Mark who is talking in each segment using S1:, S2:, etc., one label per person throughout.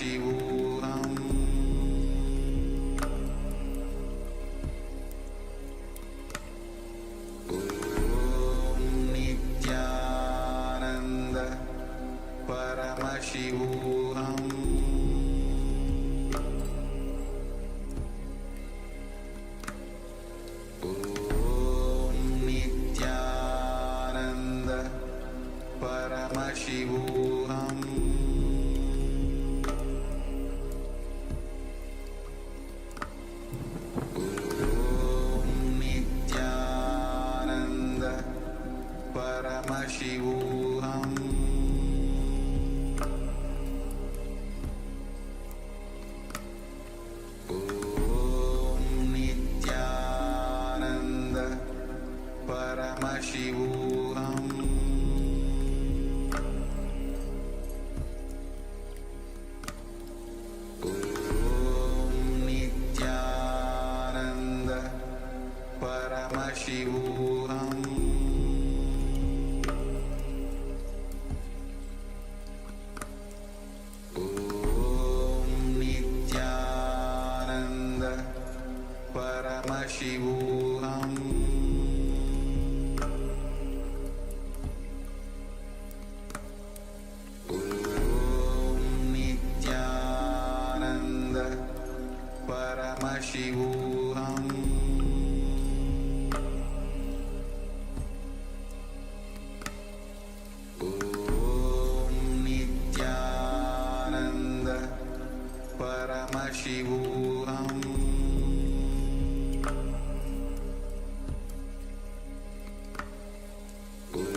S1: Paramashivoham Om Nithyananda Paramashivoham Om Nithyananda Paramashivoham Paramashivoham Om Nithyananda Paramashivoham Om Nithyananda Paramashivoham Paramashivoham Om Nithyananda Paramashivoham Om Nithyananda Paramashivoham Paramashivoham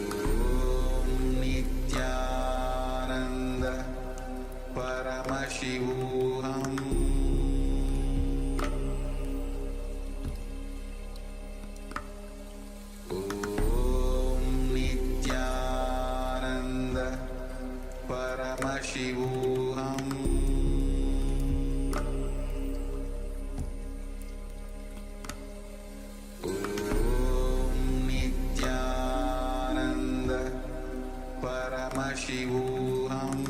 S1: Om Nithyananda Paramashivoham Om Nithyananda Paramashivoham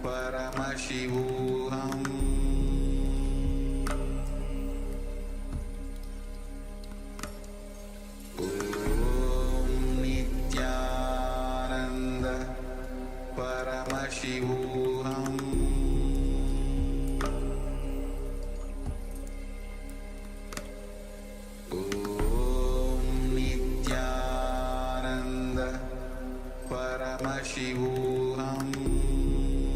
S1: Paramashivoham Om Nithyananda Paramashivoham Om Nithyananda Paramashivoham Paramashivoham Om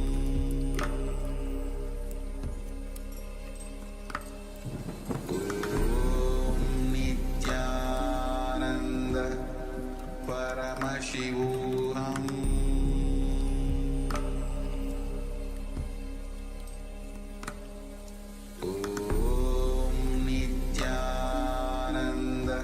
S1: Nithyananda Paramashivoham Om Nithyananda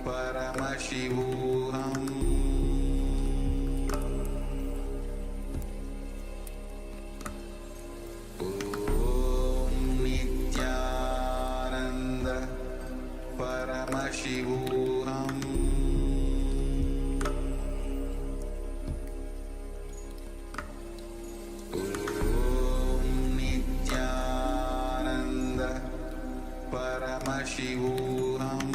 S1: Paramashivoham Paramashivoham Om Nithyananda Paramashivoham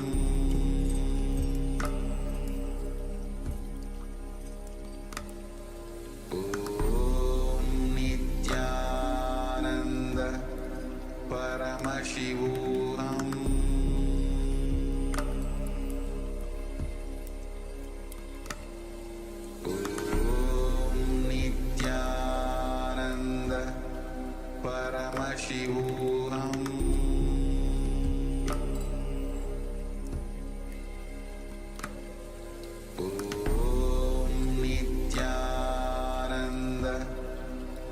S1: Om Nithyananda Paramashivoham Paramashivoham Om Nithyananda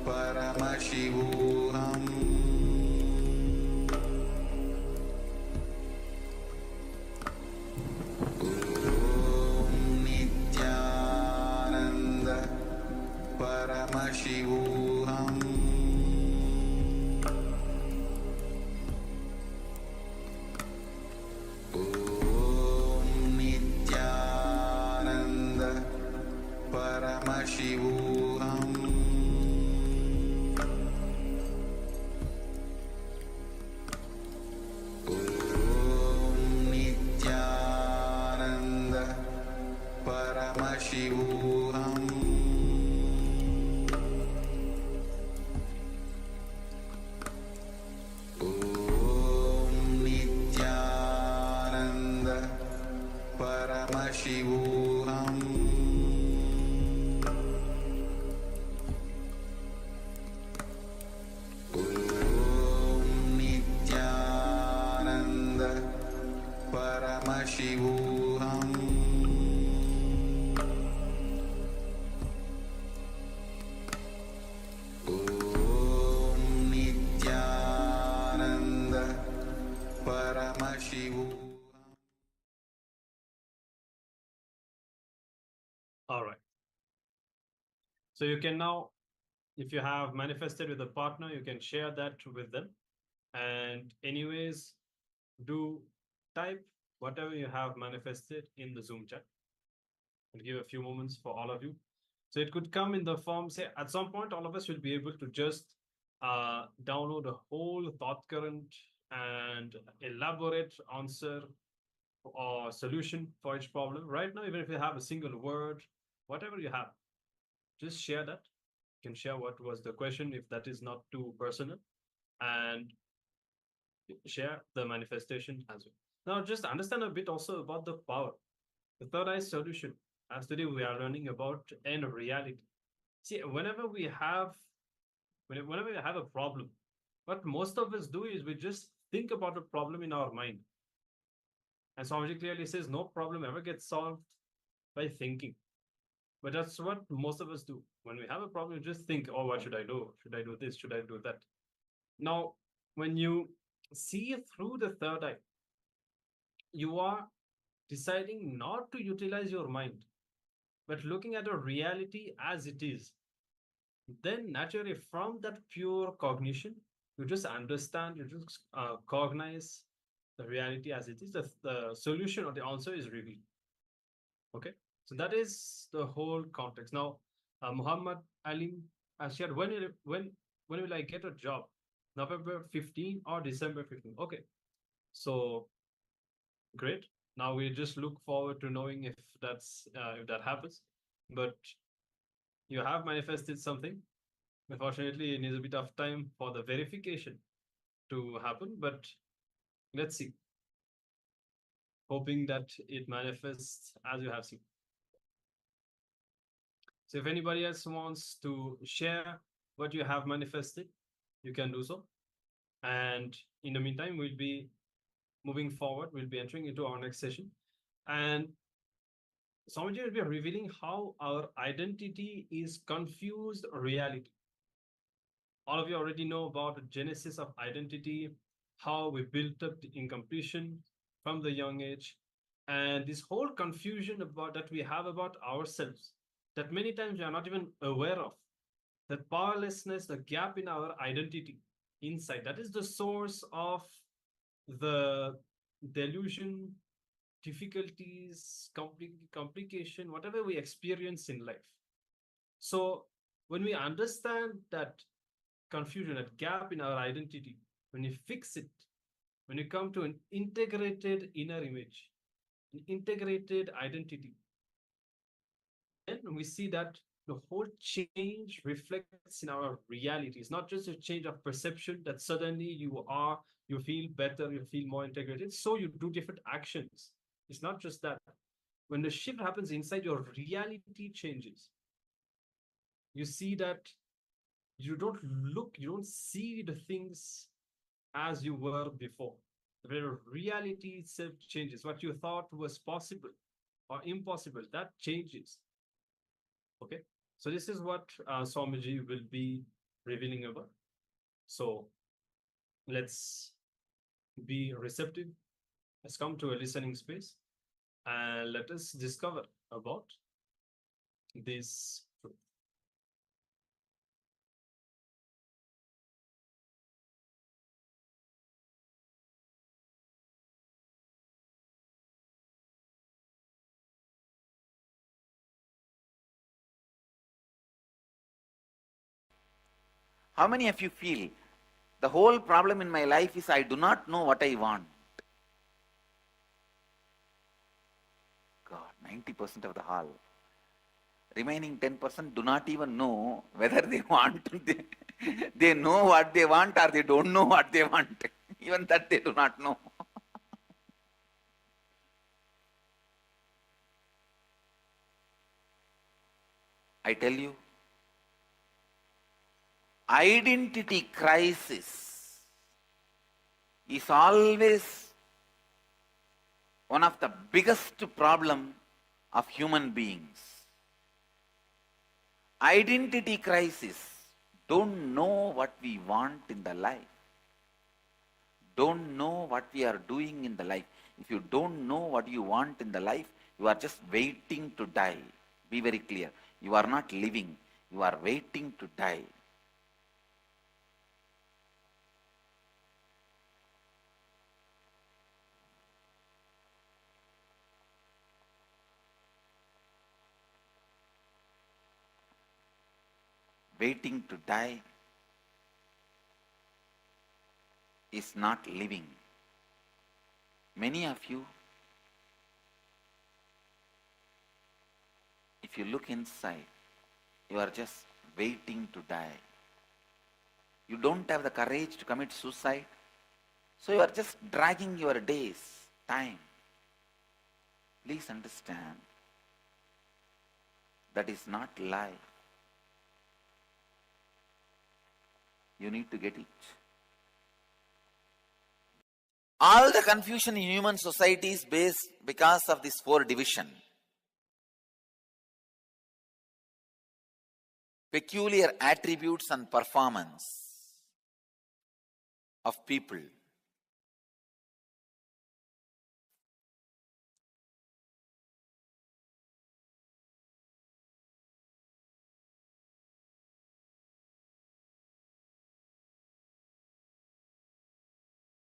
S1: Paramashivoham Paramashivoham Om Nithyananda Paramashivoham Om Nithyananda Paramashivoham Om Nithyananda Paramashivoham Om Nithyananda Paramashivoham Om Nithyananda Paramashivoham.
S2: All right. So you can now, if you have manifested with a partner, you can share that with them. And anyways, do type whatever you have manifested in the Zoom chat. I'll give a few moments for all of you. So it could come in the form, say, at some point, all of us will be able to just download a whole thought current and elaborate answer or solution for each problem. Right now, even if you have a single word, whatever you have, just share that. You can share what was the question if that is not too personal, and share the manifestation as well. Now, just understand a bit also about the power. The third eye solution. As today we are learning about eN-Reality. See, whenever we have a problem, what most of us do is we just think about a problem in our mind. And Swamiji clearly says no problem ever gets solved by thinking. But that's what most of us do. When we have a problem, you just think, oh, what should I do? Should I do this? Should I do that? Now, when you see through the third eye, you are deciding not to utilize your mind, but looking at a reality as it is. Then naturally, from that pure cognition, you just understand, you just cognize the reality as it is. The solution or the answer is revealed. Okay, so that is the whole context. Now, Muhammad Ali has shared, when will I get a job? November 15 or December 15? Okay, so great. Now we just look forward to knowing if that happens. But you have manifested something. Unfortunately, it needs a bit of time for the verification to happen, but let's see. Hoping that it manifests as you have seen. So if anybody else wants to share what you have manifested, you can do so. And in the meantime, we'll be moving forward. We'll be entering into our next session. And Swamiji will be revealing how our identity is confused reality. All of you already know about the genesis of identity, how we built up the incompletion from the young age, and this whole confusion about that we have about ourselves that many times we are not even aware of. That powerlessness, the gap in our identity inside, that is the source of the delusion, difficulties, complication, whatever we experience in life. So when we understand that confusion, that gap in our identity, when you fix it, when you come to an integrated inner image, an integrated identity, then we see that the whole change reflects in our reality. It's not just a change of perception that suddenly you feel better, you feel more integrated, so you do different actions. It's not just that. When the shift happens inside, your reality changes. You see that you don't see the things as you were before. The reality itself changes. What you thought was possible or impossible, that changes. Okay, so this is what Swamiji will be revealing about. So let's be receptive. Let's come to a listening space and let us discover about this truth.
S3: How many of you feel the whole problem in my life is I do not know what I want? God, 90% of the hall. Remaining 10% do not even know whether they want. They know what they want or they don't know what they want. Even that they do not know. I tell you, identity crisis is always one of the biggest problem of human beings. Identity crisis, don't know what we want in the life. Don't know what we are doing in the life. If you don't know what you want in the life, you are just waiting to die. Be very clear. You are not living. You are waiting to die. Waiting to die is not living. Many of you, if you look inside, you are just waiting to die. You don't have the courage to commit suicide, so you are just dragging your days, time. Please understand, that is not life. You need to get it. All the confusion in human society is based because of this 4 division. Peculiar attributes and performance of people.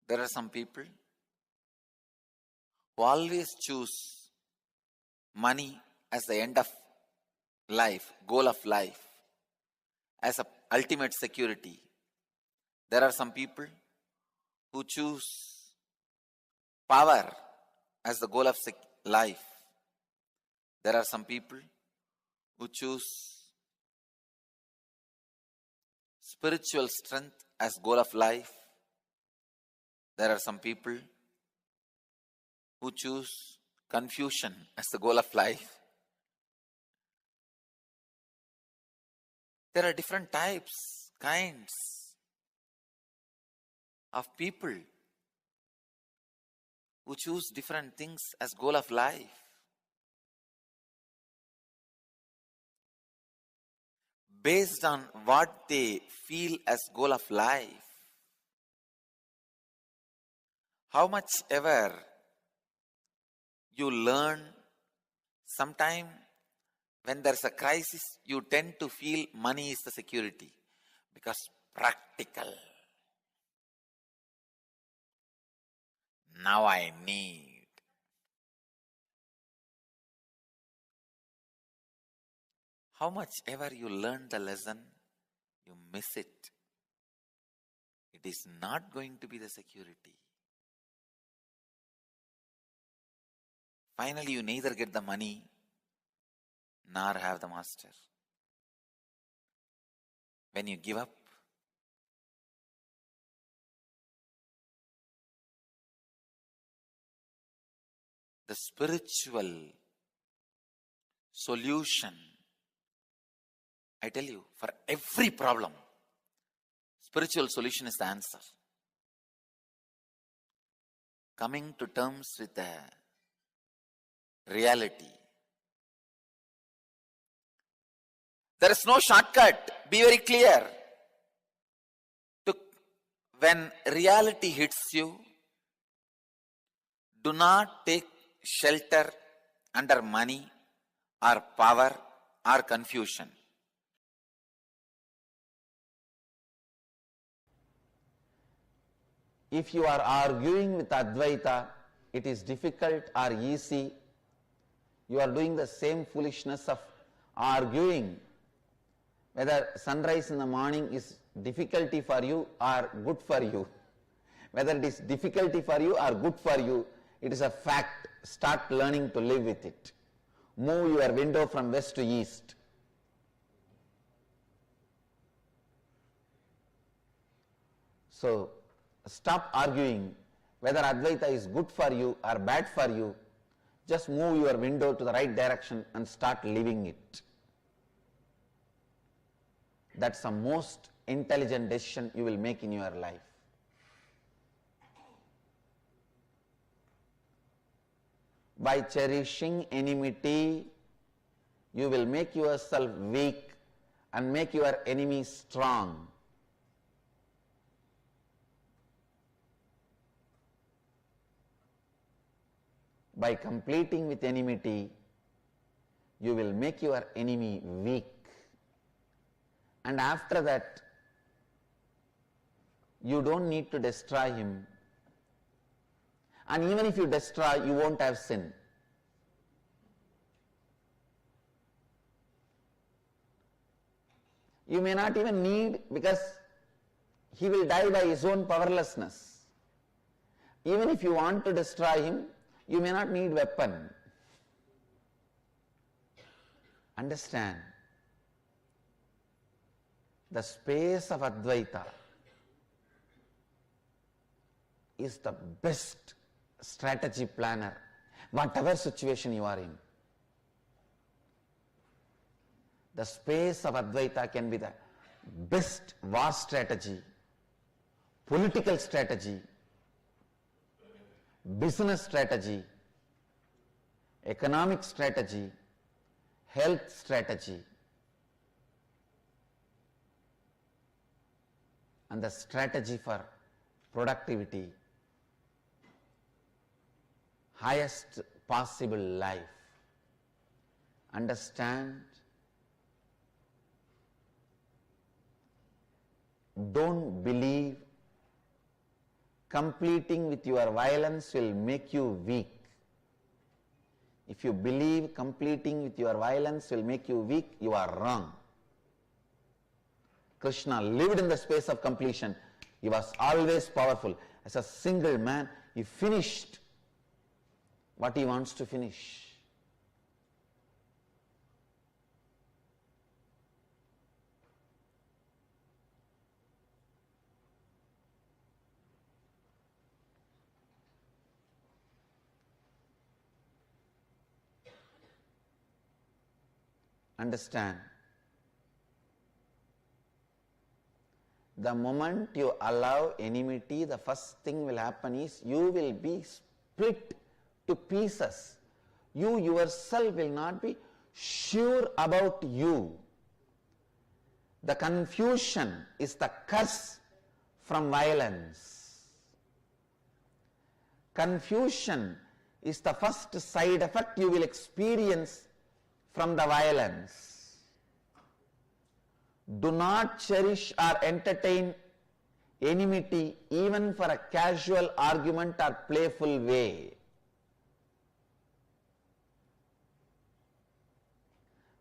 S3: There are some people who always choose money as the end of life, goal of life, as a ultimate security. There are some people who choose power as the goal of life. There are some people who choose spiritual strength as goal of life. There are some people who choose confusion as the goal of life. There are different types, kinds of people who choose different things as goal of life. Based on what they feel as goal of life. How much ever you learn, sometime when there's a crisis, you tend to feel money is the security because practical. Now I need. How much ever you learn the lesson, you miss it. It is not going to be the security. Finally, you neither get the money nor have the master. When you give up, the spiritual solution, I tell you, for every problem, spiritual solution is the answer. Coming to terms with the reality. There is no shortcut. Be very clear. When reality hits you, do not take shelter under money or power or confusion.
S4: If you are arguing with Advaita, it is difficult or easy. You are doing the same foolishness of arguing Whether sunrise in the morning is difficulty for you or good for you, whether it is difficulty for you or good for you, it is a fact. Start learning to live with it. Move your window from west to east. So stop arguing whether Advaita is good for you or bad for you. Just move your window to the right direction and start living it. That's the most intelligent decision you will make in your life. By cherishing enmity, you will make yourself weak and make your enemy strong. By completing with enmity, you will make your enemy weak. And after that, you don't need to destroy him. And even if you destroy, you won't have sin. You may not even need, because he will die by his own powerlessness. Even if you want to destroy him, you may not need weapon. Understand, the space of Advaita is the best strategy planner, whatever situation you are in. The space of Advaita can be the best war strategy, political strategy, business strategy, economic strategy, health strategy, and the strategy for productivity, highest possible life. Understand? Don't believe completing with your violence will make you weak. If you believe completing with your violence will make you weak, you are wrong. Krishna lived in the space of completion. He was always powerful. As a single man, he finished what he wants to finish. Understand, the moment you allow enmity, the first thing will happen is you will be split to pieces. You yourself will not be sure about you. The confusion is the curse from violence. Confusion is the first side effect you will experience from the violence. Do not cherish or entertain enmity even for a casual argument or playful way.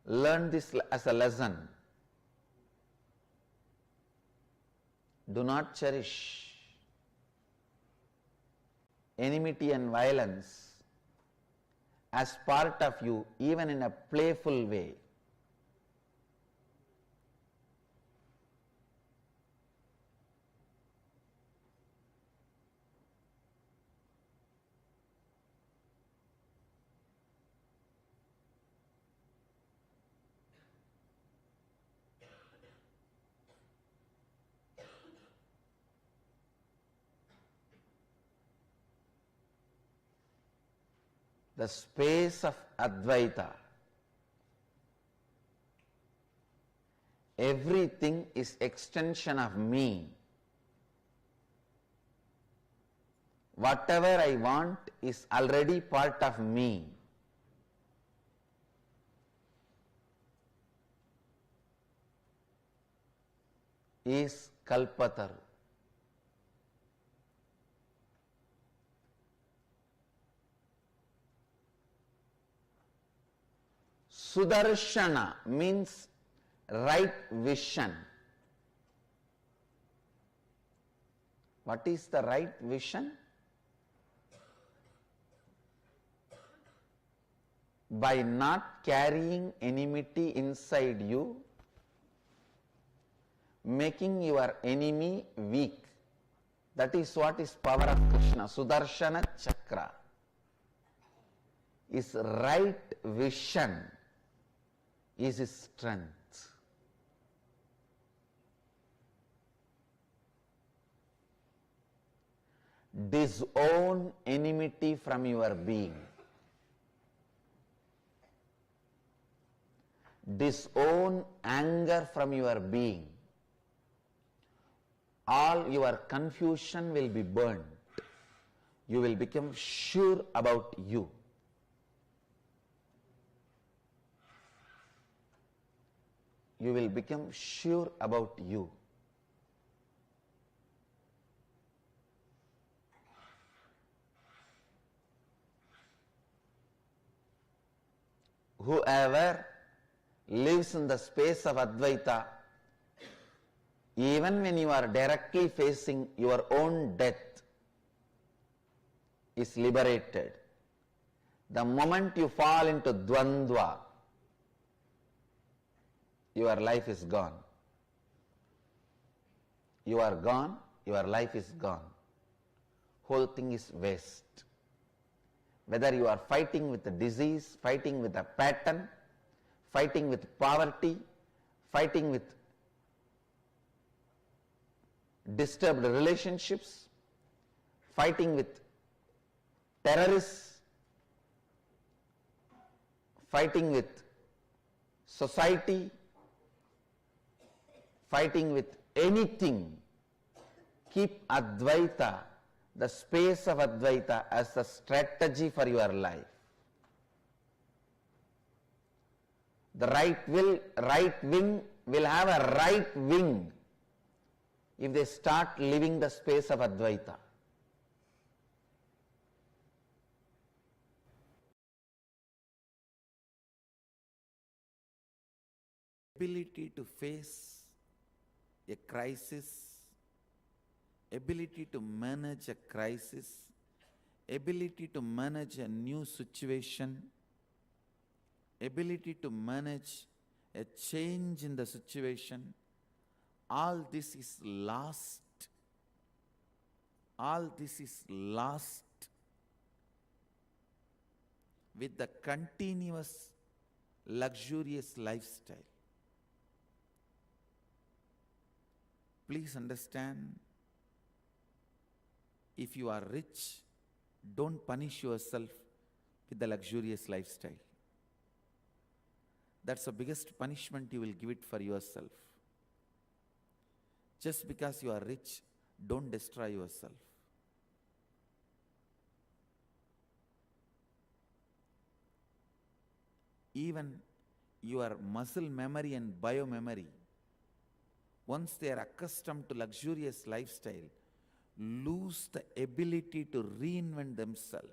S4: Learn this as a lesson. Do not cherish enmity and violence as part of you, even in a playful way. The space of Advaita, everything is extension of me. Whatever I want is already part of me. Is Kalpatar. Sudarshana means right vision. What is the right vision? By not carrying enmity inside you, making your enemy weak. That is what is power of Krishna. Sudarshana Chakra. His right vision is his strength. Disown enmity from your being. Disown anger from your being. All your confusion will be burned. You will become sure about you. You will become sure about you. Whoever lives in the space of Advaita, even when you are directly facing your own death, is liberated. The moment you fall into Dvandva, your life is gone. You are gone, your life is gone. Whole thing is waste. Whether you are fighting with a disease, fighting with a pattern, fighting with poverty, fighting with disturbed relationships, fighting with terrorists, fighting with society, fighting with anything, keep Advaita, the space of Advaita, as a strategy for your life. The right wing will have a right wing if they start living the space of Advaita.
S3: Ability to face a crisis, ability to manage a crisis, ability to manage a new situation, ability to manage a change in the situation, all this is lost. All this is lost with the continuous luxurious lifestyle. Please understand, if you are rich, don't punish yourself with the luxurious lifestyle. That's the biggest punishment you will give it for yourself. Just because you are rich, don't destroy yourself. Even your muscle memory and biomemory, once they are accustomed to luxurious lifestyle, lose the ability to reinvent themselves.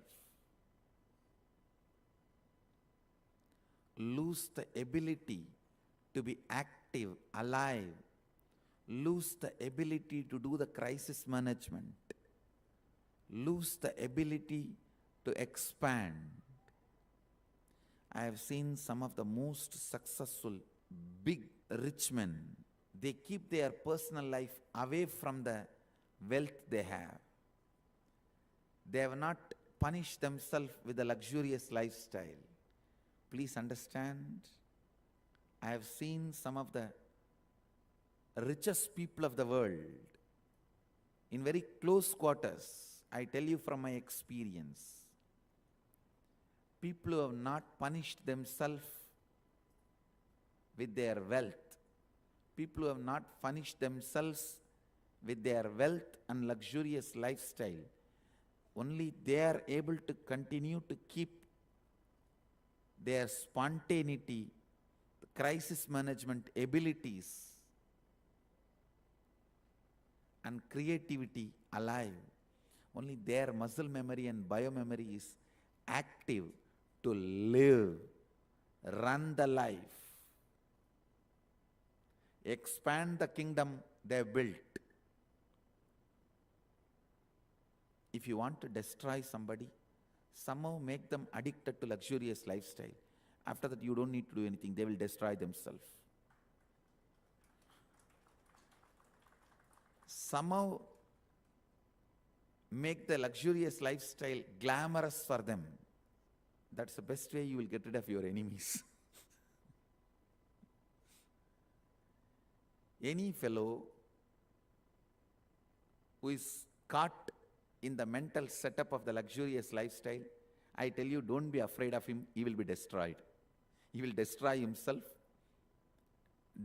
S3: Lose the ability to be active, alive. Lose the ability to do the crisis management. Lose the ability to expand. I have seen some of the most successful, big, rich men. They keep their personal life away from the wealth they have. They have not punished themselves with a luxurious lifestyle. Please understand, I have seen some of the richest people of the world in very close quarters. I tell you from my experience, people who have not punished themselves with their wealth, people who have not punished themselves with their wealth and luxurious lifestyle, only they are able to continue to keep their spontaneity, crisis management abilities, and creativity alive. Only their muscle memory and biomemory is active to live, run the life. expand the kingdom they have built. If you want to destroy somebody, somehow make them addicted to luxurious lifestyle. After that, you don't need to do anything. They will destroy themselves. Somehow make the luxurious lifestyle glamorous for them. That's the best way you will get rid of your enemies. Any fellow who is caught in the mental setup of the luxurious lifestyle, I tell you, don't be afraid of him. He will be destroyed. He will destroy himself.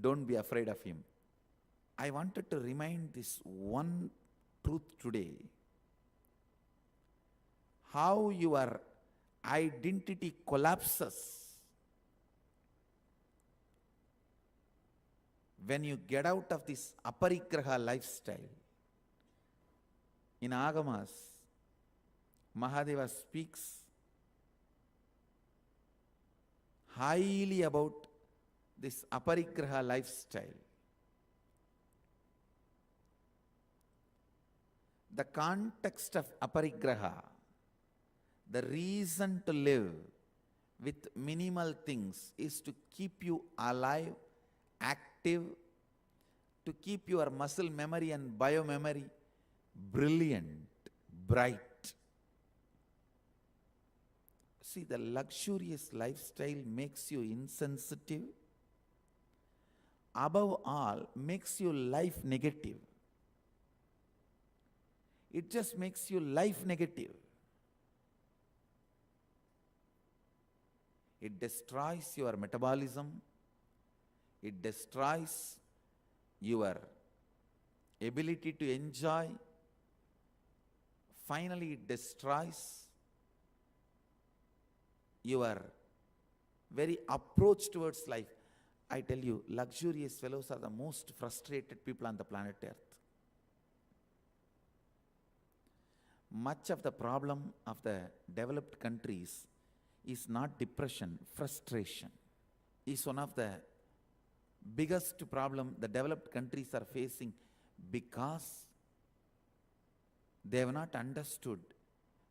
S3: Don't be afraid of him. I wanted to remind this one truth today. How your identity collapses when you get out of this aparigraha lifestyle. In Agamas, Mahadeva speaks highly about this aparigraha lifestyle. The context of aparigraha, the reason to live with minimal things, is to keep you alive, active, to keep your muscle memory and biomemory brilliant, bright. See, the luxurious lifestyle makes you insensitive. Above all, makes you life negative. It just makes you life negative. It destroys your metabolism. It destroys your ability to enjoy. Finally, it destroys your very approach towards life. I tell you, luxurious fellows are the most frustrated people on the planet Earth. Much of the problem of the developed countries is not depression, frustration is one of the biggest problem the developed countries are facing, because they have not understood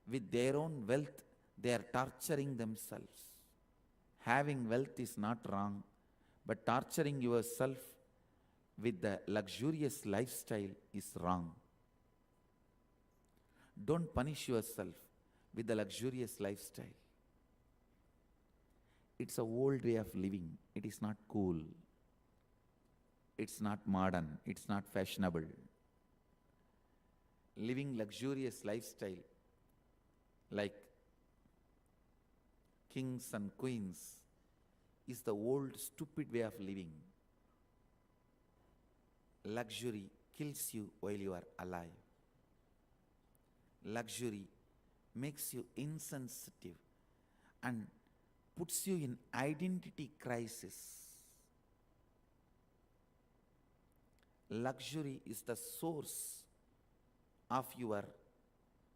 S3: with their own wealth they are torturing themselves. Having wealth is not wrong, but torturing yourself with the luxurious lifestyle is wrong. Don't punish yourself with the luxurious lifestyle. It's an old way of living. It is not cool. It's not modern. It's not fashionable. Living luxurious lifestyle like kings and queens is the old stupid way of living. Luxury kills you while you are alive. Luxury makes you insensitive and puts you in identity crisis. Luxury is the source of your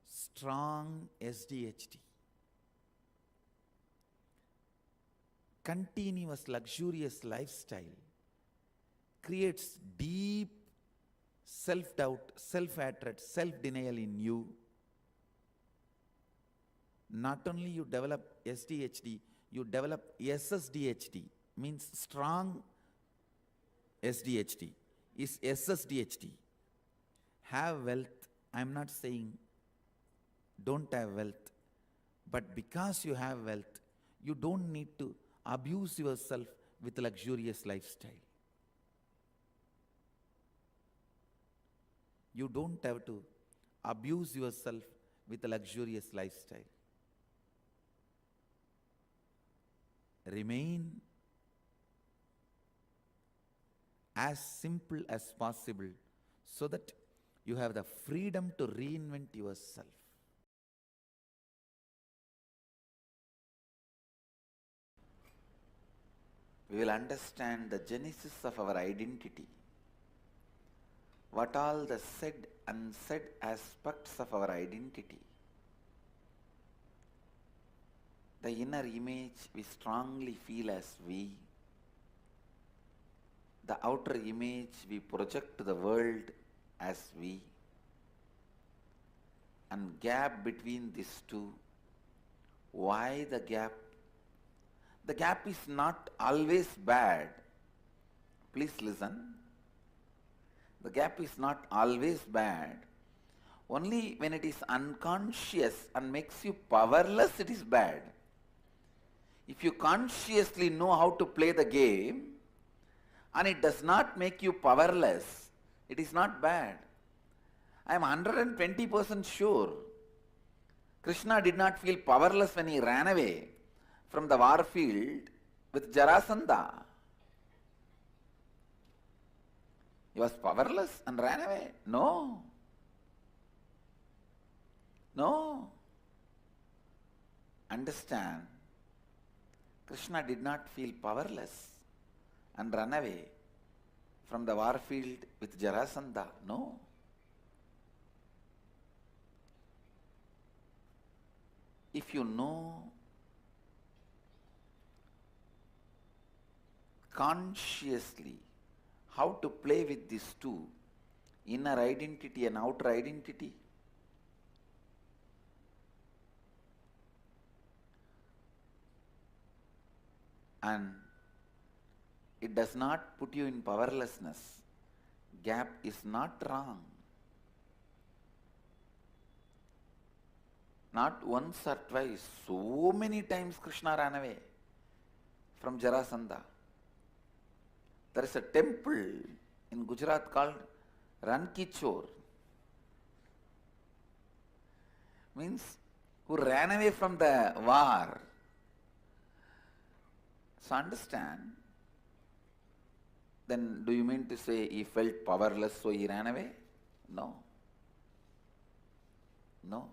S3: strong SDHD. Continuous luxurious lifestyle creates deep self-doubt, self-hatred, self-denial in you. Not only you develop SDHD, you develop SSDHD, means strong SDHD, is SSDHD. Have wealth. I am not saying don't have wealth, but because you have wealth, you don't need to abuse yourself with luxurious lifestyle. You don't have to abuse yourself with a luxurious lifestyle. Remain as simple as possible so that you have the freedom to reinvent yourself. We will understand the genesis of our identity. What all the said, unsaid aspects of our identity. The inner image we strongly feel as we. the outer image we project to the world as we, and gap between these two. Why the gap? The gap is not always bad. Please listen. The gap is not always bad. Only when it is unconscious and makes you powerless, it is bad. If you consciously know how to play the game and it does not make you powerless, it is not bad. I am 120% sure Krishna did not feel powerless when he ran away from the war field with Jarasandha. He was powerless and ran away? No. No. Understand, Krishna did not feel powerless and run away from the war field with Jarasandha. No. If you know consciously how to play with these two, inner identity and outer identity, and it does not put you in powerlessness, gap is not wrong. Not once or twice, so many times Krishna ran away from Jarasandha. There is a temple in Gujarat called Rankichor. Means who ran away from the war. So understand, then do you mean to say he felt powerless so he ran away? No. No.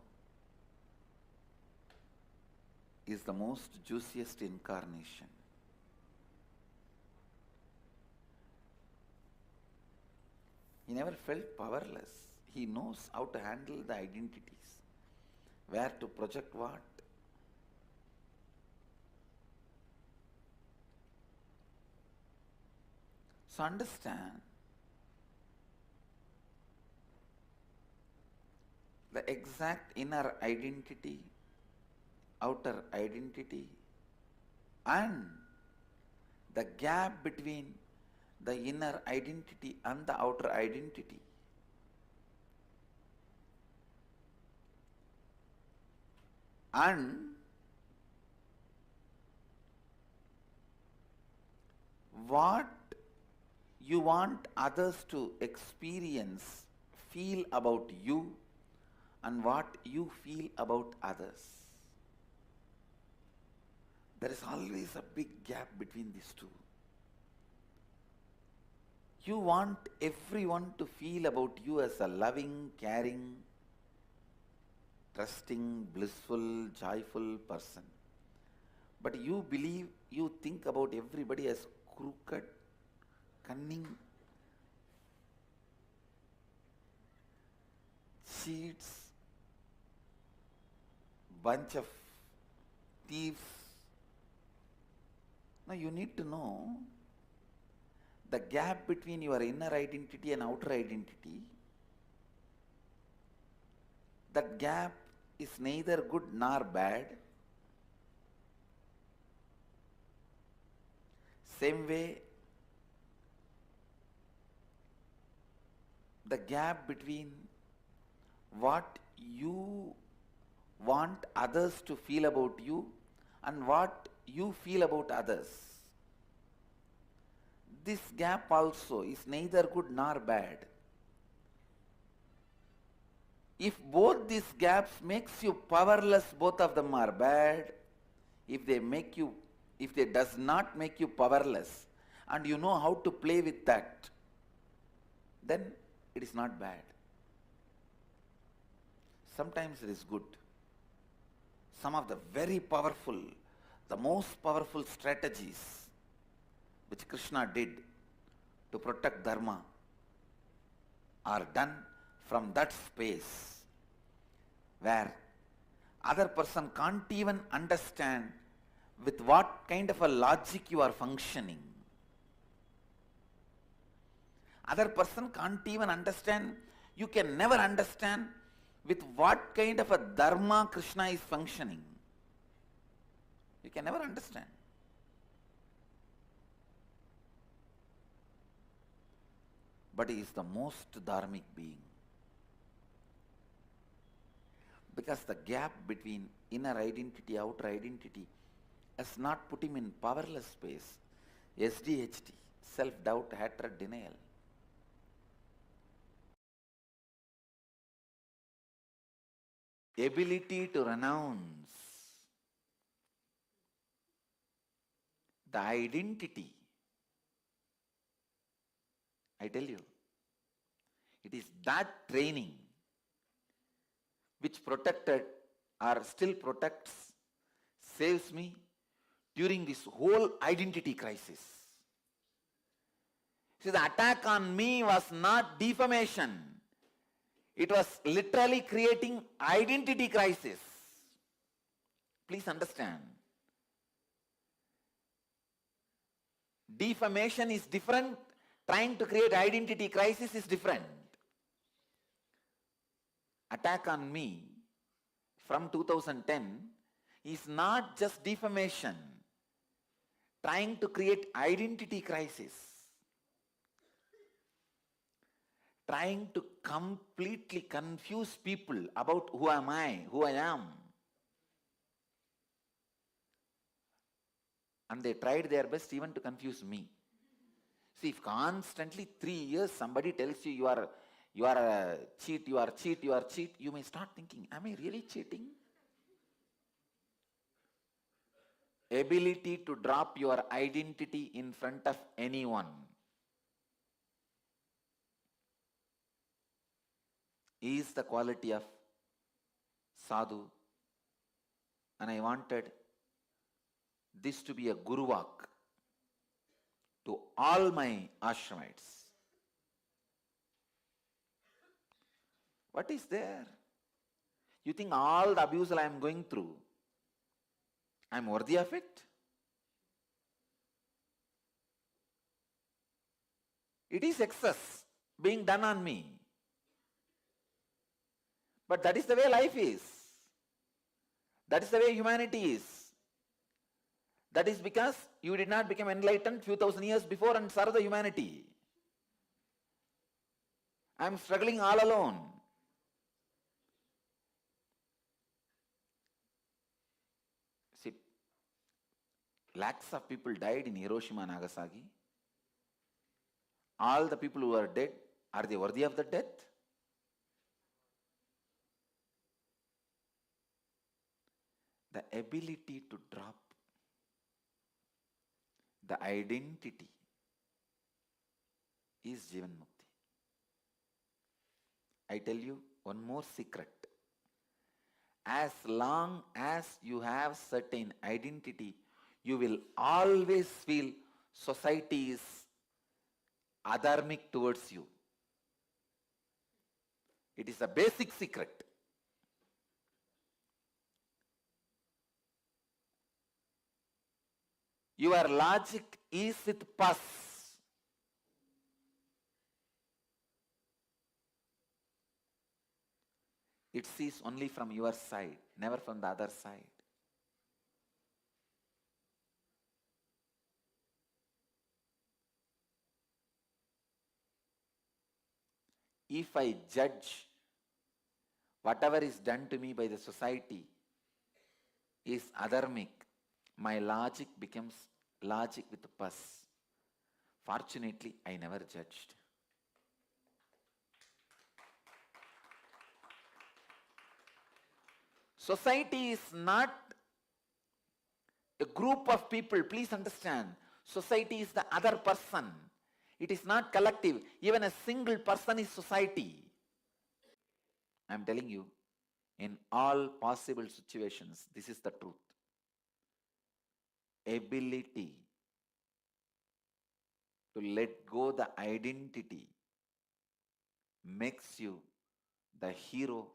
S3: He is the most juiciest incarnation. He never felt powerless. He knows how to handle the identities, where to project what. So understand, the exact inner identity, outer identity, and the gap between the inner identity and the outer identity. And what you want others to experience, feel about you, and what you feel about others. There is always a big gap between these two. You want everyone to feel about you as a loving, caring, trusting, blissful, joyful person. But you believe, you think about everybody as crooked, cunning, cheats, bunch of thieves. Now you need to know the gap between your inner identity and outer identity. That gap is neither good nor bad. Same way, the gap between what you want others to feel about you and what you feel about others. This gap also is neither good nor bad. If both these gaps makes you powerless, both of them are bad. If they does not make you powerless and you know how to play with that, then it is not bad. Sometimes it is good. Some of the very powerful, the most powerful strategies which Krishna did to protect dharma are done from that space where other person can't even understand with what kind of a logic you are functioning. Other person can't even understand. You can never understand with what kind of a dharma Krishna is functioning. You can never understand. But he is the most dharmic being. Because the gap between inner identity, outer identity has not put him in powerless space. SDHT, self-doubt, hatred, denial. Ability to renounce the identity. I tell you, it is that training which protected or still protects, saves me during this whole identity crisis. See, the attack on me was not defamation. It was literally creating identity crisis. Please understand. Defamation is different. Trying to create identity crisis is different. Attack on me from 2010 is not just defamation. Trying to create identity crisis. Trying to completely confuse people about who am I, who I am. And they tried their best even to confuse me. See, if constantly 3 years somebody tells you you are a cheat, you are cheat, you are cheat, you may start thinking, am I really cheating? Ability to drop your identity in front of anyone is the quality of sadhu, and I wanted this to be a guru walk to all my ashramites. What is there? You think all the abuse I am going through, I am worthy of it? It is excess being done on me. But that is the way life is. That is the way humanity is. That is because you did not become enlightened few thousand years before and serve the humanity. I am struggling all alone. See, lakhs of people died in Hiroshima and Nagasaki. All the people who are dead, are they worthy of the death? The ability to drop the identity is Jivan Mukti. I tell you one more secret. As long as you have certain identity, you will always feel society is adharmic towards you. It is a basic secret. Your logic is with pus. It sees only from your side, never from the other side. If I judge whatever is done to me by the society is adharmic, my logic becomes logic with pus. Fortunately, I never judged. Society is not a group of people. Please understand. Society is the other person. It is not collective. Even a single person is society. I am telling you, in all possible situations, this is the truth. Ability to let go the identity makes you the hero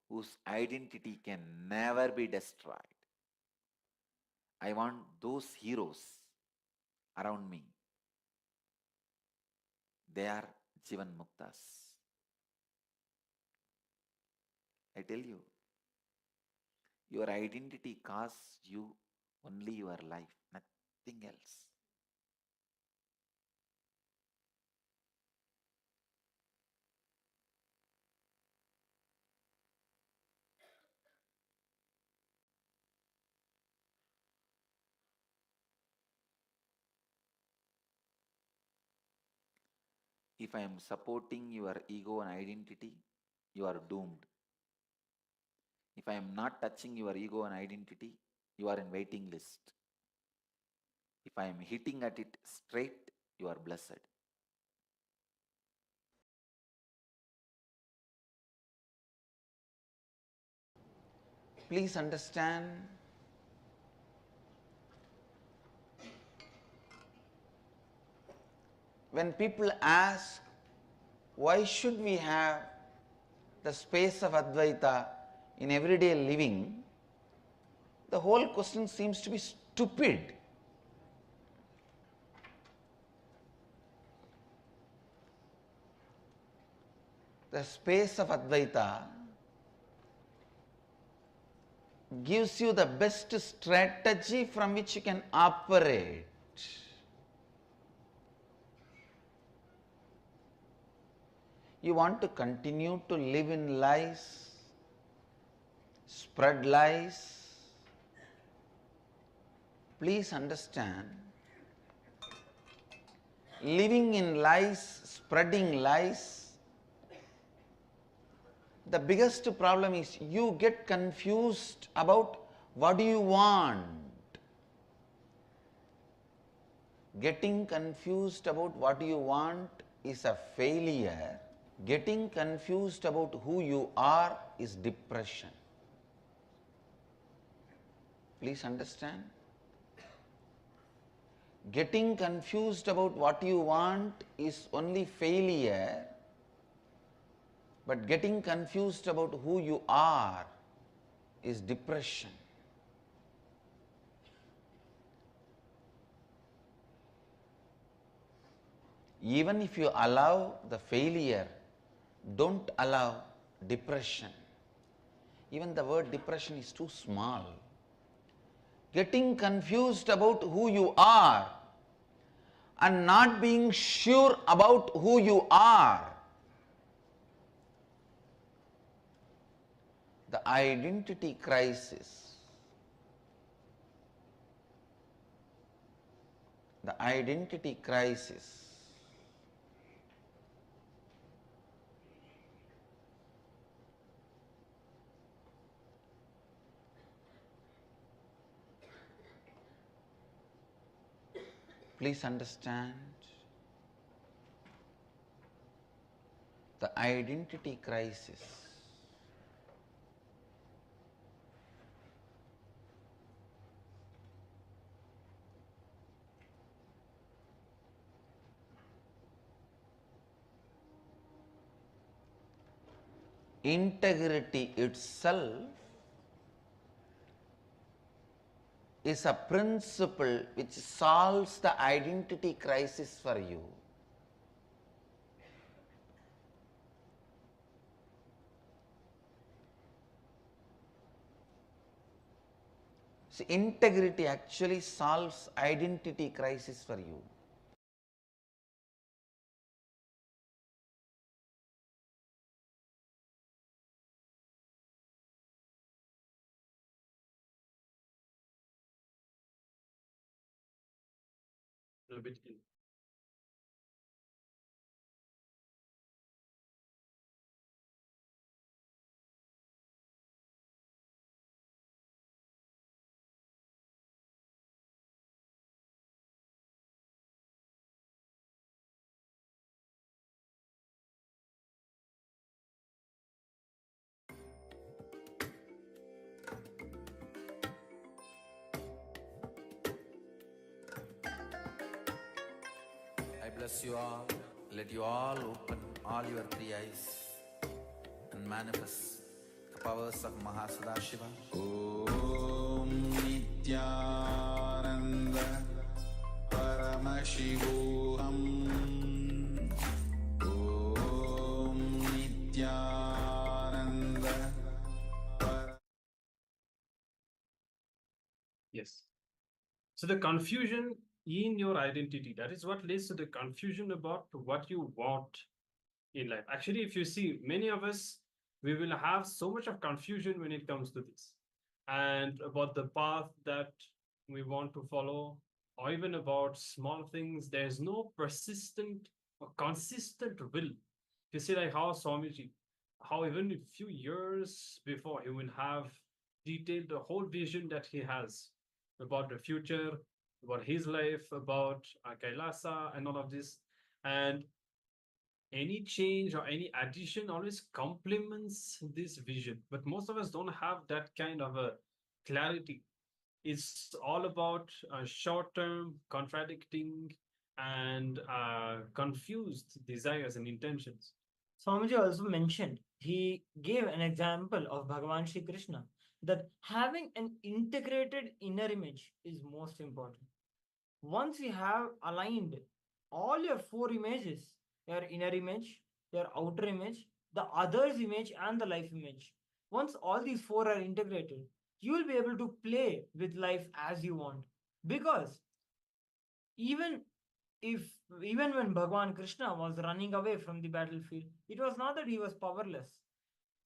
S3: whose identity can never be destroyed. I want those heroes around me. They are Jivan Muktas. I tell you, your identity costs you only your life, nothing else. If I am supporting your ego and identity, you are doomed. If I am not touching your ego and identity, you are in waiting list. If I am hitting at it straight, you are blessed.
S4: Please understand, when people ask, why should we have the space of Advaita in everyday living, the whole question seems to be stupid. The space of Advaita gives you the best strategy from which you can operate. You want to continue to live in lies, spread lies. Please understand, living in lies, spreading lies, the biggest problem is you get confused about what do you want. Getting confused about what you want is a failure. Getting confused about who you are is depression. Please understand. Getting confused about what you want is only failure, but getting confused about who you are is depression. Even if you allow the failure, don't allow depression. Even the word depression is too small. Getting confused about who you are and not being sure about who you are, the identity crisis. The identity crisis. Please understand, the identity crisis. Integrity itself is a principle which solves the identity crisis for you. See, integrity actually solves identity crisis for you.
S2: A bit in.
S1: I bless you all. Let you all open all your three eyes and manifest the powers of Mahasadashiva. Om Nithyananda Paramashivoham. Om
S2: Yes. So the confusion in your identity, that is what leads to the confusion about what you want in life. Actually, if you see, many of us, we will have so much of confusion when it comes to this and about the path that we want to follow, or even about small things. There's no persistent or consistent will. You see, like how Swamiji, how even a few years before, he will have detailed the whole vision that he has about the future, about his life, about Kailasa, and all of this. And any change or any addition always complements this vision. But most of us don't have that kind of a clarity. It's all about short term, contradicting, and confused desires and intentions.
S5: Swamiji also mentioned, he gave an example of Bhagavan Shri Krishna, that having an integrated inner image is most important. Once you have aligned all your four images, your inner image, your outer image, the other's image, and the life image, once all these four are integrated, you will be able to play with life as you want. Because even if even when Bhagwan Krishna was running away from the battlefield, it was not that he was powerless.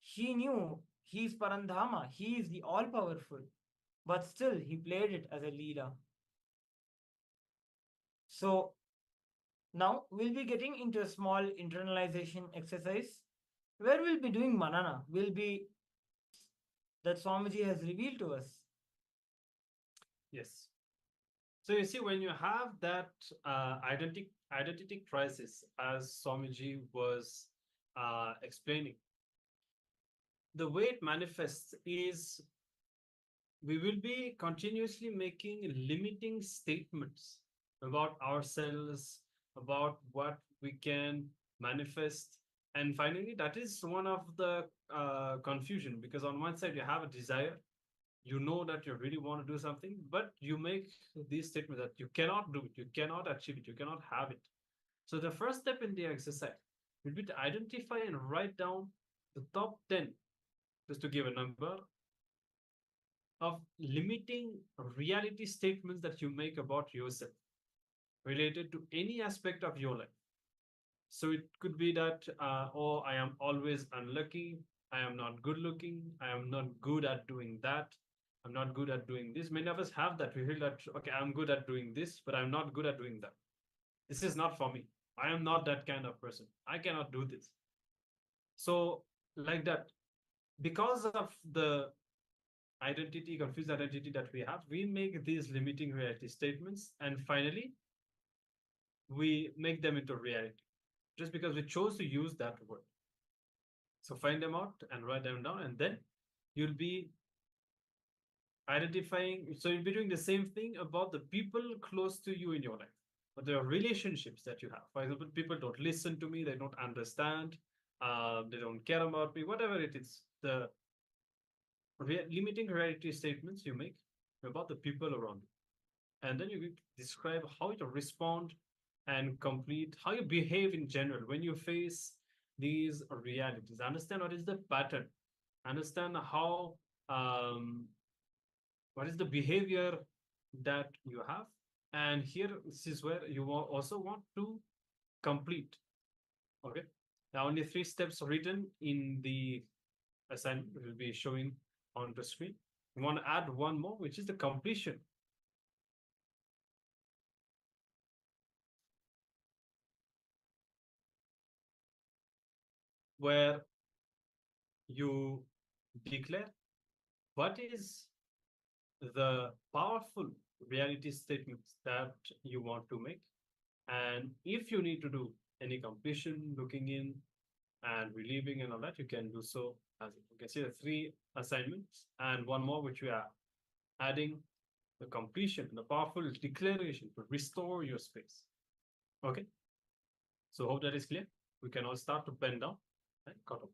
S5: He knew he is Parandhama, he is the all powerful, but still he played it as a leela. So now we'll be getting into a small internalization exercise where we'll be doing manana, will be that Swamiji has revealed to us.
S2: Yes. So you see, when you have that identity crisis, as Swamiji was explaining, the way it manifests is we will be continuously making limiting statements about ourselves, about what we can manifest. And finally, that is one of the confusion, because on one side you have a desire, you know that you really want to do something, but you make these statements that you cannot do it, you cannot achieve it, you cannot have it. So the first step in the exercise will be to identify and write down the top 10, just to give a number, of limiting reality statements that you make about yourself related to any aspect of your life. So it could be that, oh, I am always unlucky, I am not good looking, I am not good at doing that, I'm not good at doing this. Many of us have that. We feel that, okay, I'm good at doing this, but I'm not good at doing that. This is not for me. I am not that kind of person. I cannot do this. So, like that, because of the confused identity that we have, we make these limiting reality statements, and finally, we make them into reality just because we chose to use that word. So find them out and write them down, and then you'll be identifying. So you'll be doing the same thing about the people close to you in your life, but there are relationships that you have. For example, people don't listen to me, they don't understand, they don't care about me, whatever it is. The limiting reality statements you make about the people around you. And then you describe how you respond and complete, how you behave in general when you face these realities. Understand what is the pattern. Understand how, what is the behavior that you have. And here, this is where you also want to complete. Okay. Now, only 3 steps written in the assignment will be showing on the screen. We want to add one more, which is the completion. Where you declare what is the powerful reality statements that you want to make. And if you need to do any completion, looking in and relieving and all that, you can do so. As you can see, the 3 assignments and one more, which we are adding the completion, the powerful declaration to restore your space. Okay. So hope that is clear. We can all start to pen down and cut off.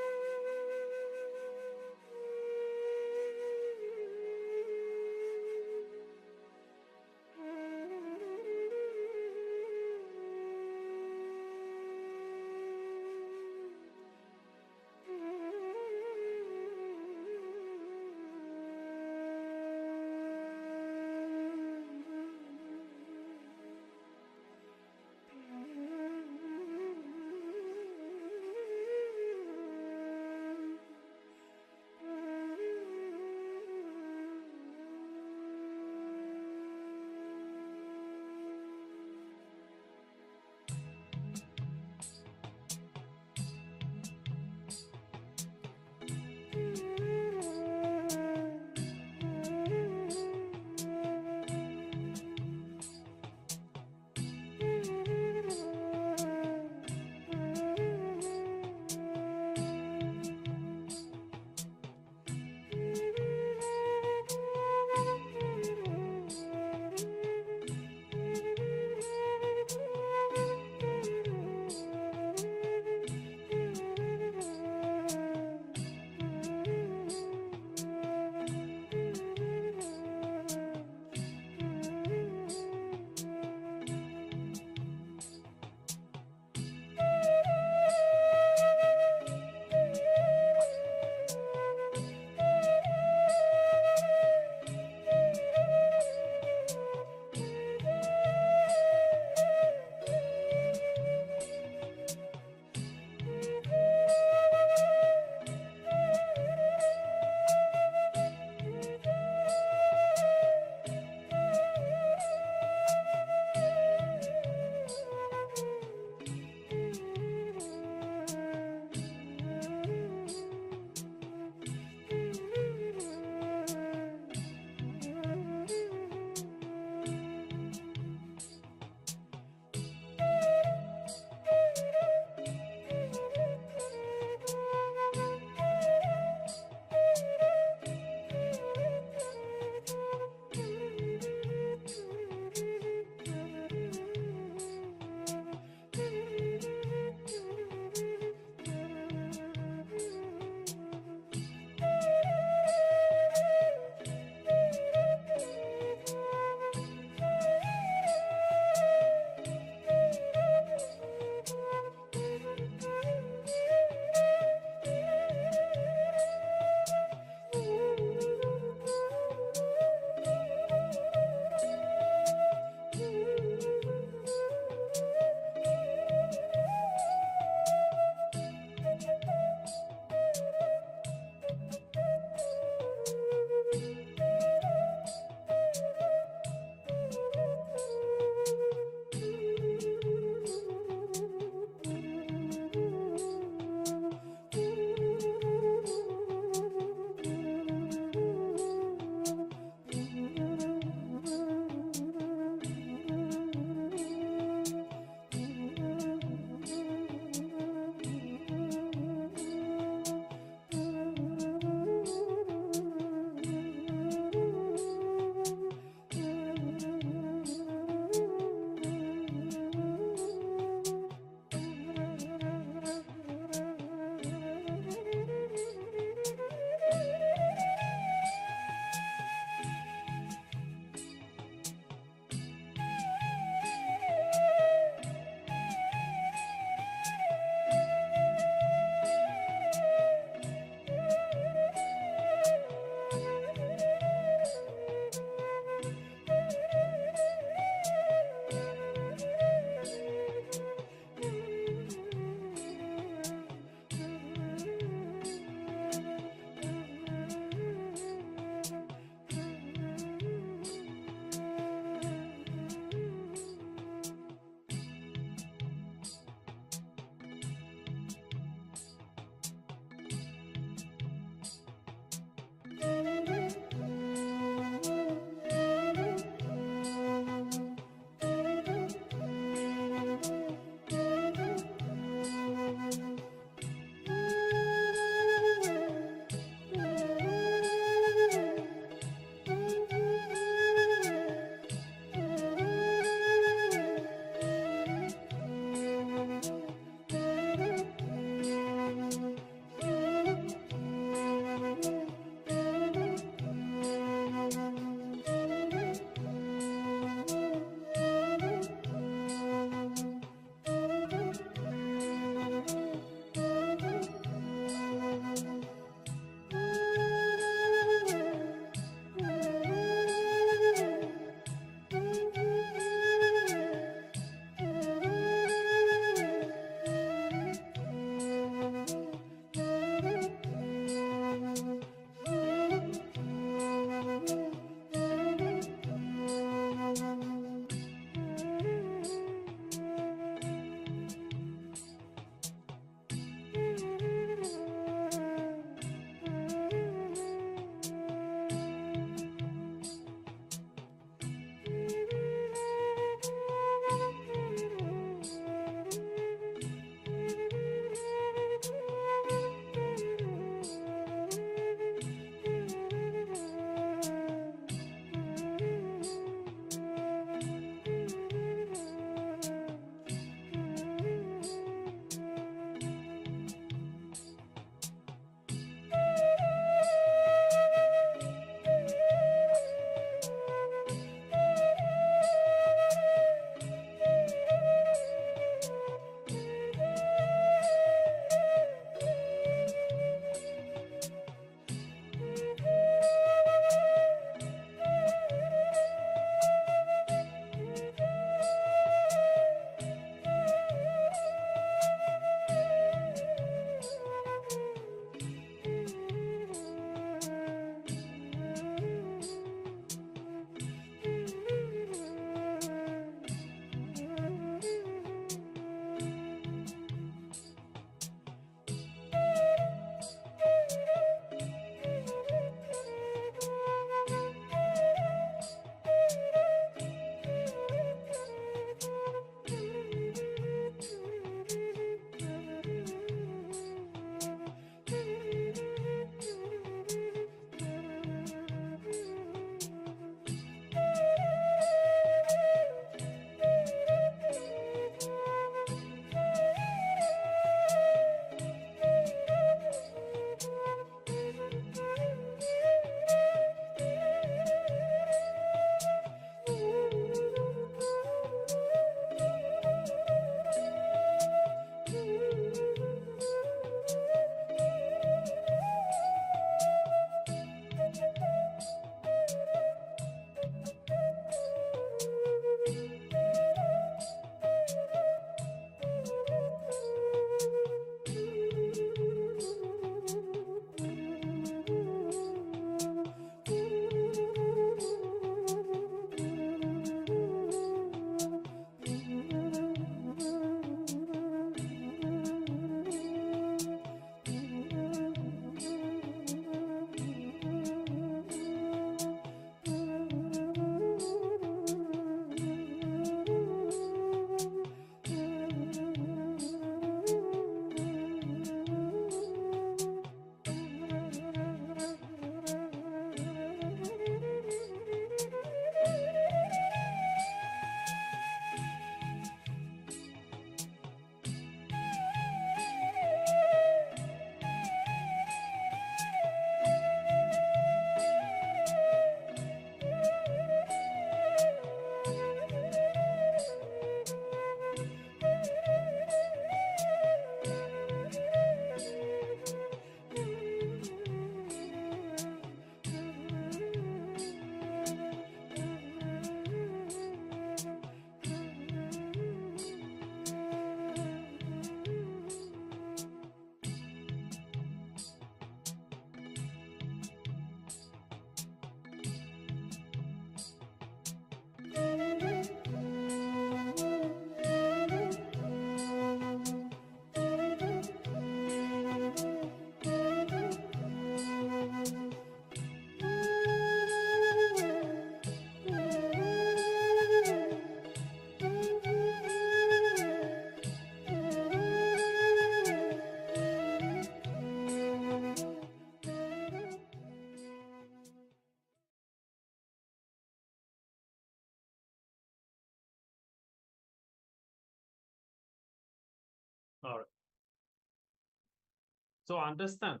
S2: So understand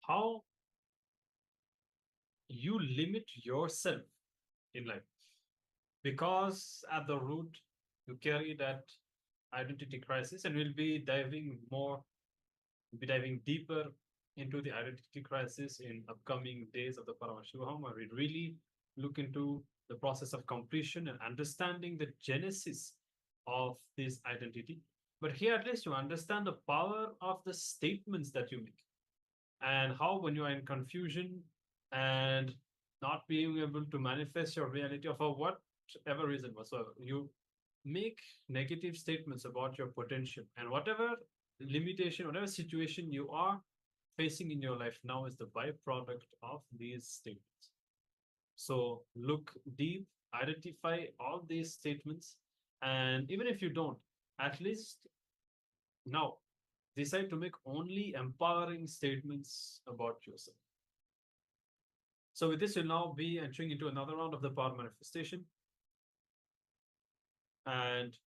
S2: how you limit yourself in life, because at the root you carry that identity crisis, and we'll be diving deeper into the identity crisis in upcoming days of the Paramashivoham, where we really look into the process of completion and understanding the genesis of this identity. But here, at least, you understand the power of the statements that you make, and how, when you are in confusion and not being able to manifest your reality, or for whatever reason whatsoever, you make negative statements about your potential, and whatever limitation, whatever situation you are facing in your life now is the byproduct of these statements. So look deep, identify all these statements, and even if you don't, at least now decide to make only empowering statements about yourself. So with this, you'll now be entering into another round of the power manifestation. And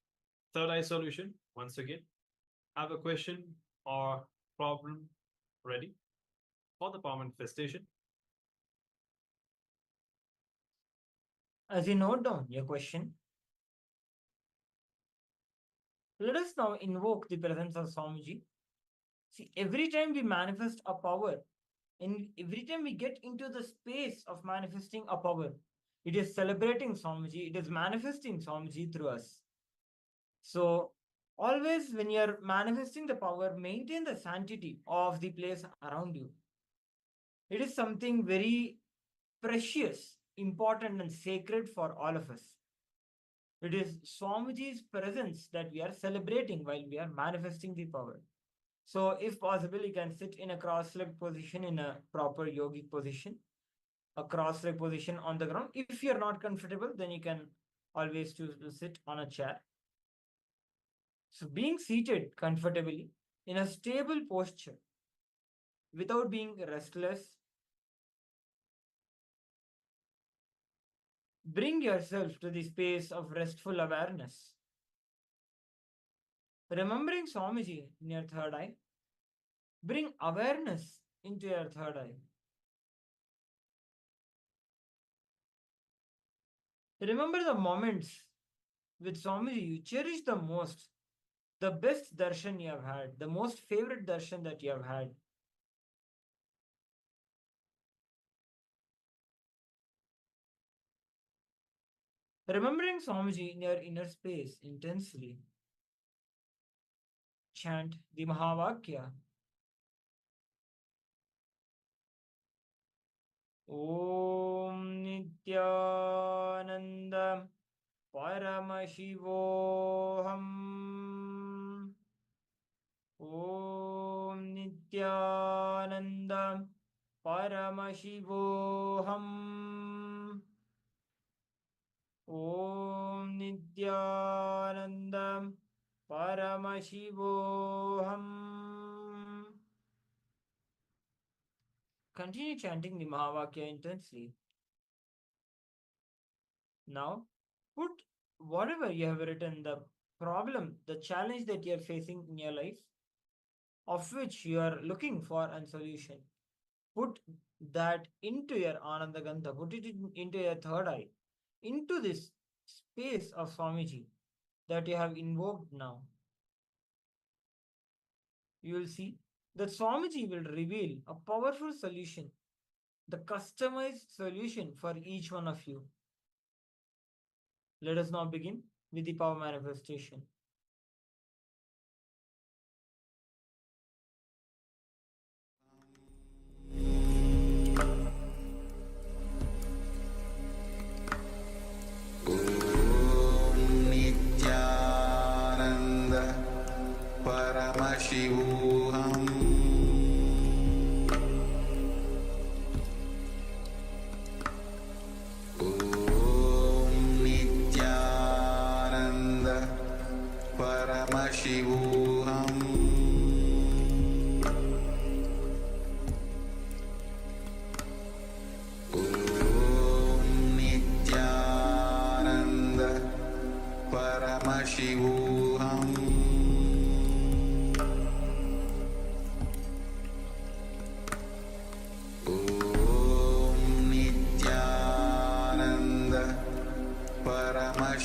S2: third eye solution, once again, have a question or problem ready for the power manifestation.
S5: As you note down your question, let us now invoke the presence of Swamiji. See, every time we manifest a power, and every time we get into the space of manifesting a power, it is celebrating Swamiji, it is manifesting Swamiji through us. So, always when you're manifesting the power, maintain the sanctity of the place around you. It is something very precious, important, and sacred for all of us. It is Swamiji's presence that we are celebrating while we are manifesting the power. So, if possible, you can sit in a cross-legged position, in a proper yogic position, a cross-legged position on the ground. If you're not comfortable, then you can always choose to sit on a chair. So, being seated comfortably in a stable posture without being restless, bring yourself to the space of restful awareness. Remembering Swamiji in your third eye, bring awareness into your third eye. Remember the moments with Swamiji you cherish the most, the best darshan you have had, the most favorite darshan that you have had. Remembering Swamiji in your inner space intensely, chant the Mahavakya. Om Nithyananda Paramashivoham. Om Nithyananda Paramashivoham. Om Nithyananda Paramashivoham. Continue chanting the Mahavakya intensely. Now, put whatever you have written, the problem, the challenge that you are facing in your life, of which you are looking for a solution, put that into your Ananda Gandha, put it into your third eye, into this space of Swamiji that you have invoked now. You will see that Swamiji will reveal a powerful solution, the customized solution for each one of you. Let us now begin with the power manifestation.
S4: Nithyananda Paramashivoham. Om Nithyananda Paramashivoham. Paramashivoham.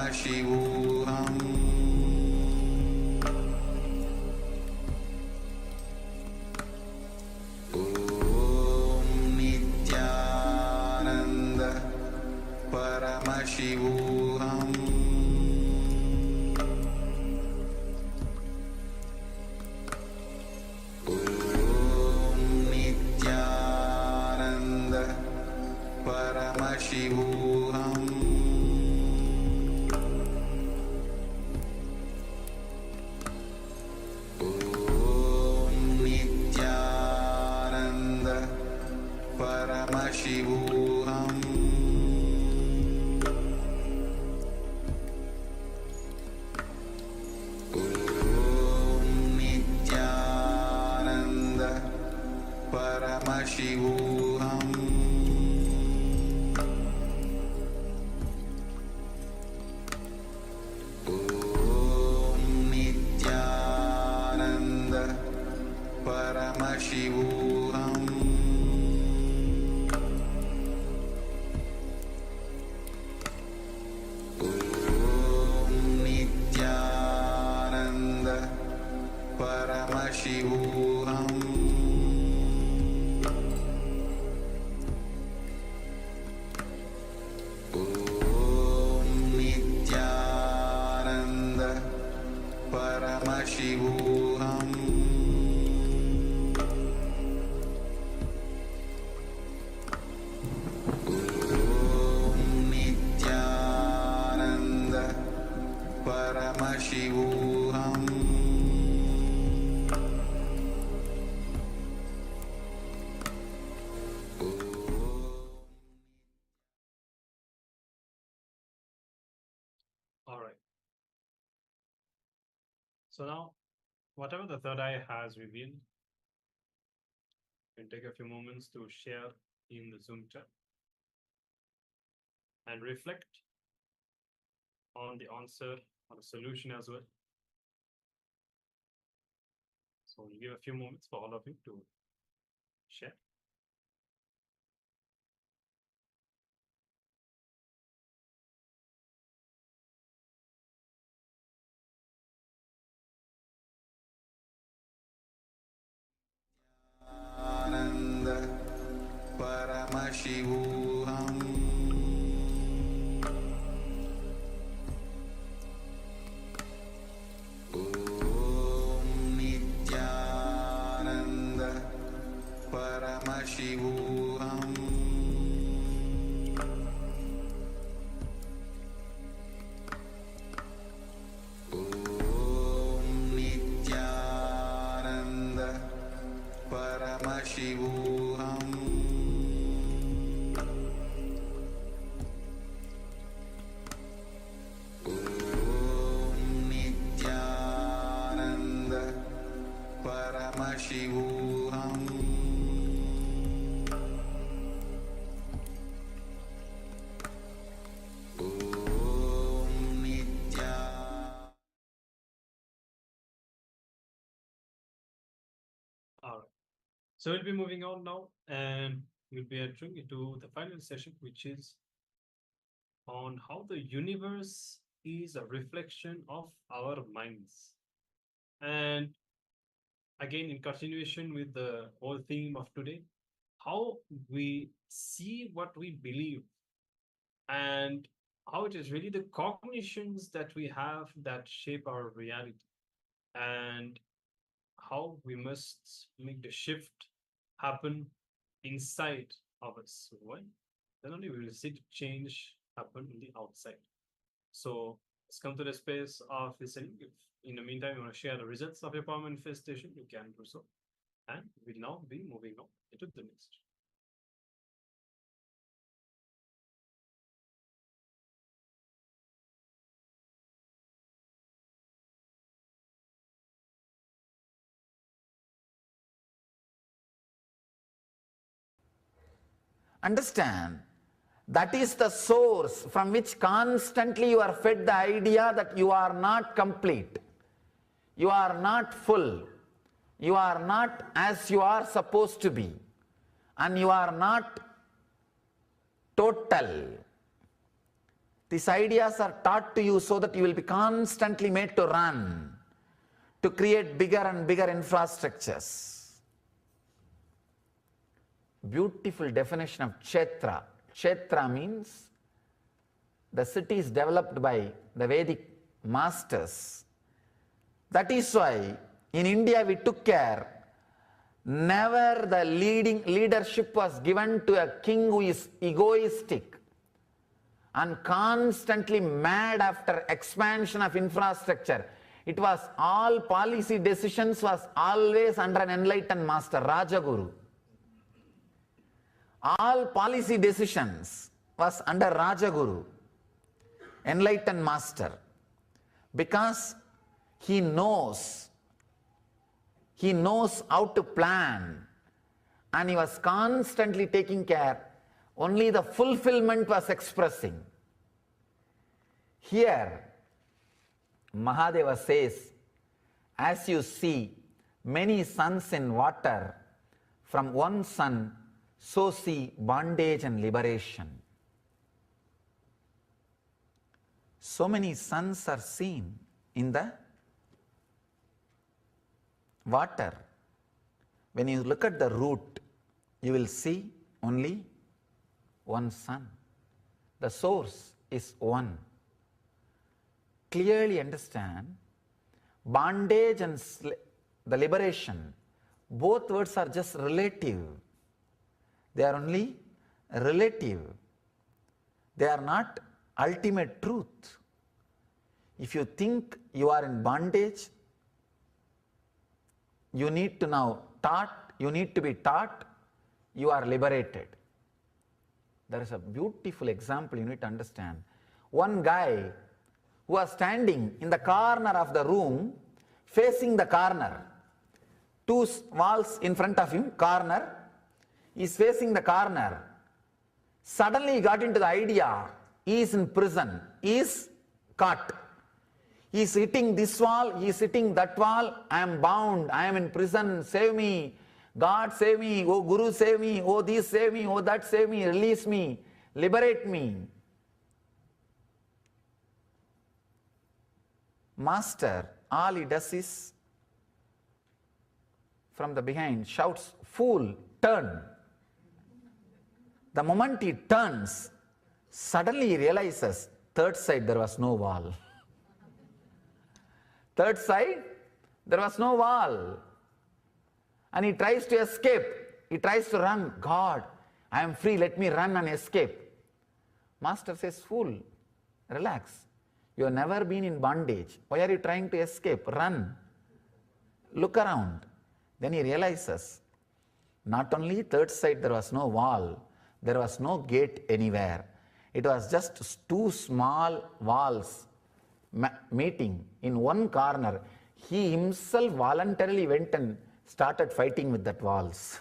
S1: Paramashivoham Om Nithyananda Paramashivoham Om Nithyananda Paramashivoham Om Nithyananda Paramashivoham Om Nithyananda Paramashivoham Om Nithyananda Paramashivoham Om Nithyananda Paramashivoham Om Nithyananda Paramashivoham Om Nithyananda Paramashivoham
S2: All right. So now, whatever the third eye has revealed, you can take a few moments to share in the Zoom chat and reflect on the answer or the solution as well. So we'll give a few moments for all of you to share.
S1: Ananda Paramashivoham Om Nithyananda Paramashivoham Om Nithyananda Paramashivoham Om Nithyananda Paramashivoham Om Nithyananda.
S2: All right. So we'll be moving on now, and we'll be entering into the final session, which is on how the universe is a reflection of our minds. And again, in continuation with the whole theme of today, how we see what we believe and how it is really the cognitions that we have that shape our reality, and how we must make the shift happen inside of us. Why? Then only we will see the change happen in the outside. So let's come to the space of listening. If in the meantime you want to share the results of your power manifestation, you can do so. And we'll now be moving on into the next.
S4: Understand, that is the source from which constantly you are fed the idea that you are not complete, you are not full, you are not as you are supposed to be, and you are not total. These ideas are taught to you so that you will be constantly made to run, to create bigger and bigger infrastructures. Beautiful definition of Kshetra. Kshetra means the cities developed by the Vedic masters. That is why in India we took care, never the leadership was given to a king who is egoistic and constantly mad after expansion of infrastructure. It was all policy decisions was always under an enlightened master, Rajaguru. All policy decisions was under Rajaguru, enlightened master, because he knows how to plan, and he was constantly taking care. Only the fulfillment was expressing. Here, Mahadeva says, as you see many suns in water, from one sun, so see bondage and liberation. So many suns are seen in the water. When you look at the root, you will see only one sun. The source is one. Clearly understand, bondage and the liberation, both words are just relative. They are only relative. They are not ultimate truth. If you think you are in bondage, you need to be taught you are liberated. There is a beautiful example you need to understand. One guy who was standing in the corner of the room, facing the corner, two walls in front of him, corner, he is facing the corner. Suddenly he got into the idea, he is in prison, he is caught. He is hitting this wall, he is hitting that wall, I am bound, I am in prison, save me, God save me, oh Guru save me, oh this save me, oh that save me, release me, liberate me. Master, all he does is, from the behind, shouts, fool, turn. The moment he turns, suddenly he realizes, third side there was no wall. Third side, there was no wall. And he tries to escape. He tries to run. God, I am free, let me run and escape. Master says, fool, relax. You have never been in bondage. Why are you trying to escape? Run. Look around. Then he realizes, not only third side there was no wall, there was no gate anywhere. It was just two small walls meeting in one corner. He himself voluntarily went and started fighting with that walls.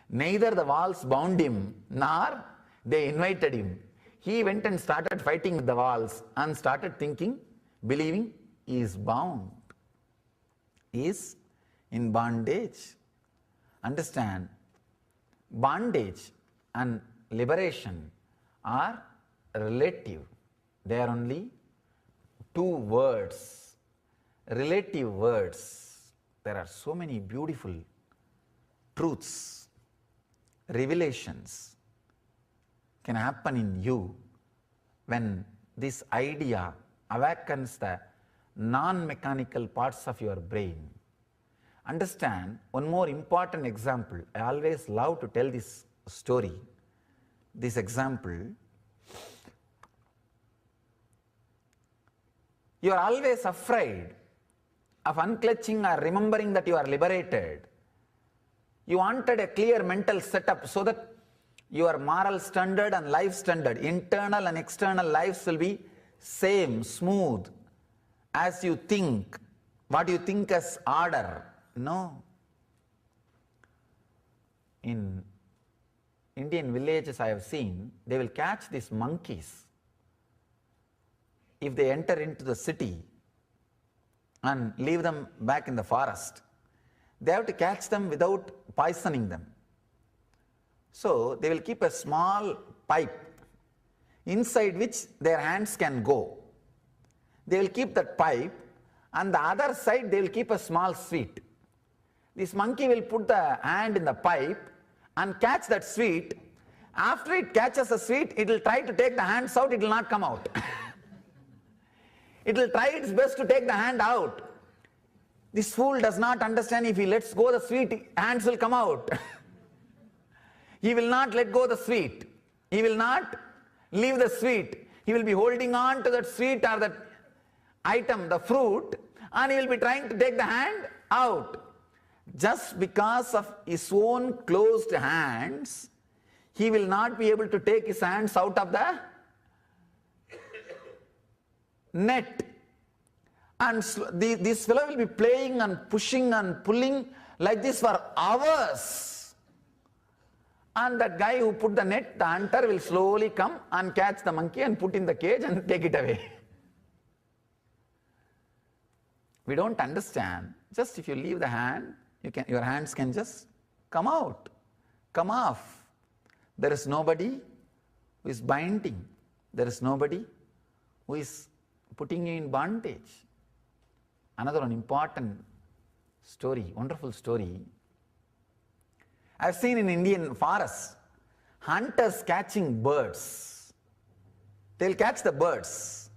S4: Neither the walls bound him, nor they invited him. He went and started fighting with the walls and started thinking, believing he is bound. He is in bondage. Understand, bondage and liberation are relative. They are only two words, relative words. There are so many beautiful truths, revelations can happen in you when this idea awakens the non-mechanical parts of your brain. Understand one more important example. I always love to tell this story, this example. You are always afraid of unclutching or remembering that you are liberated. You wanted a clear mental setup so that your moral standard and life standard, internal and external lives will be same, smooth, as you think, what you think as order. No. In Indian villages I have seen, they will catch these monkeys if they enter into the city and leave them back in the forest. They have to catch them without poisoning them. So they will keep a small pipe inside which their hands can go. They will keep that pipe, and the other side they will keep a small sweet. This monkey will put the hand in the pipe and catch that sweet. After it catches the sweet, it will try to take the hands out, it will not come out. It will try its best to take the hand out. This fool does not understand, if he lets go the sweet, hands will come out. He will not let go the sweet. He will not leave the sweet. He will be holding on to that sweet or that item, the fruit, and he will be trying to take the hand out. Just because of his own closed hands, he will not be able to take his hands out of the net. And this fellow will be playing and pushing and pulling like this for hours. And that guy who put the net, the hunter, will slowly come and catch the monkey and put in the cage and take it away. We don't understand. Just if you leave the hand, your hands can just come out, come off. There is nobody who is binding. There is nobody who is putting you in bondage. Another one important story, wonderful story. I have seen in Indian forests, hunters catching birds. They will catch the birds.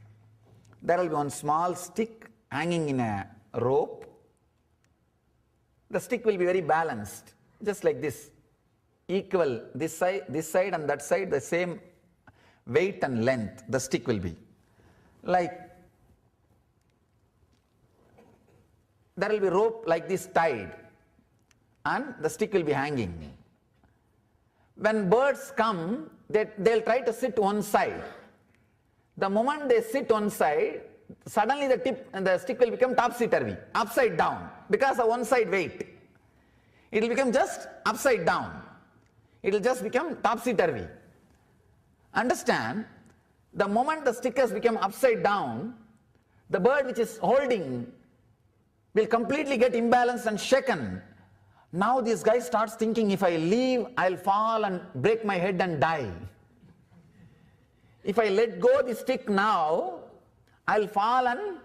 S4: There will be one small stick hanging in a rope. The stick will be very balanced, just like this, equal, this side and that side, the same weight and length the stick will be. Like, there will be rope like this tied, and the stick will be hanging. When birds come, they'll try to sit one side. The moment they sit one side, suddenly the stick will become topsy-turvy, upside down, because of one side weight. It will become just upside down. It will just become topsy-turvy. Understand, the moment the stick has become upside down, the bird which is holding will completely get imbalanced and shaken. Now this guy starts thinking, if I leave, I'll fall and break my head and die. If I let go the stick now, I'll fall and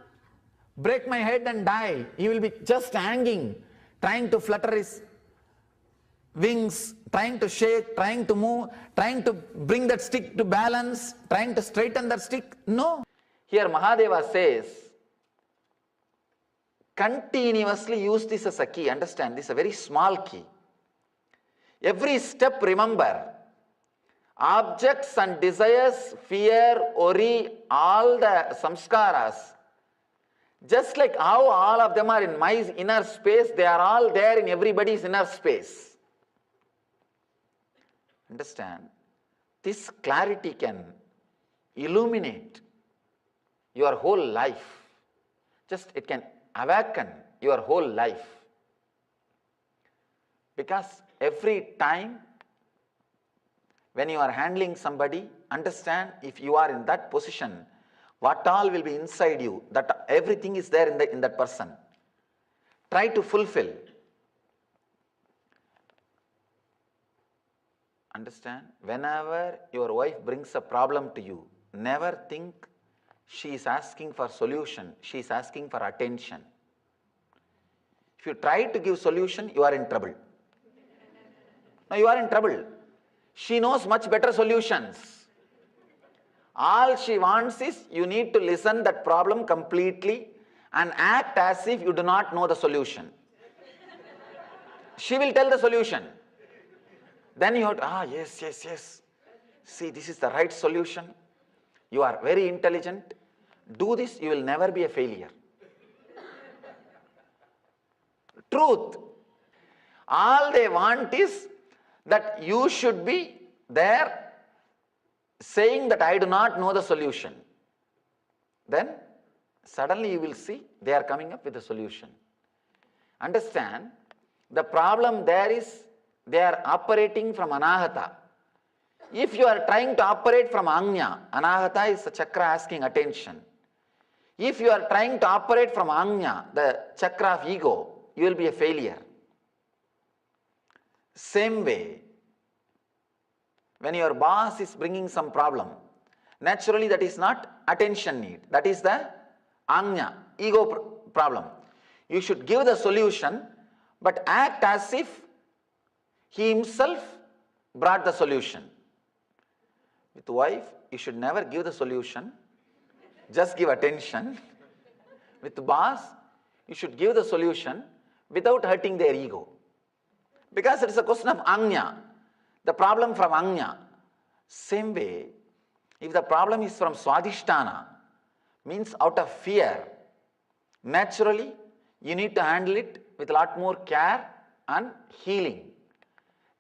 S4: break my head and die. He will be just hanging, trying to flutter his wings, trying to shake, trying to move, trying to bring that stick to balance, trying to straighten that stick. No. Here Mahadeva says, continuously use this as a key. Understand, this is a very small key. Every step, remember, objects and desires, fear, worry, all the samskaras, just like how all of them are in my inner space, they are all there in everybody's inner space. Understand? This clarity can illuminate your whole life. Just it can awaken your whole life. Because every time when you are handling somebody, understand, if you are in that position, what all will be inside you, that everything is there in that person. Try to fulfill. Understand? Whenever your wife brings a problem to you, never think she is asking for solution, she is asking for attention. If you try to give solution, you are in trouble. No, you are in trouble. She knows much better solutions. All she wants is you need to listen that problem completely and act as if you do not know the solution. She will tell the solution. Then you have to, yes. See, this is the right solution. You are very intelligent. Do this, you will never be a failure. Truth. All they want is that you should be there saying that I do not know the solution. Then suddenly you will see they are coming up with a solution. Understand, the problem there is they are operating from anahata. If you are trying to operate from Anya, Anahata is the chakra asking attention. If you are trying to operate from Anya, the chakra of ego, you will be a failure. Same way, when your boss is bringing some problem, Naturally, that is not attention need. That is the Anya, ego problem. You should give the solution, but act as if he himself brought the solution. With wife, you should never give the solution, just give attention. With boss, you should give the solution without hurting their ego. Because it is a question of Anya, the problem from Anya. Same way, if the problem is from Swadhisthana, means out of fear, naturally you need to handle it with a lot more care and healing.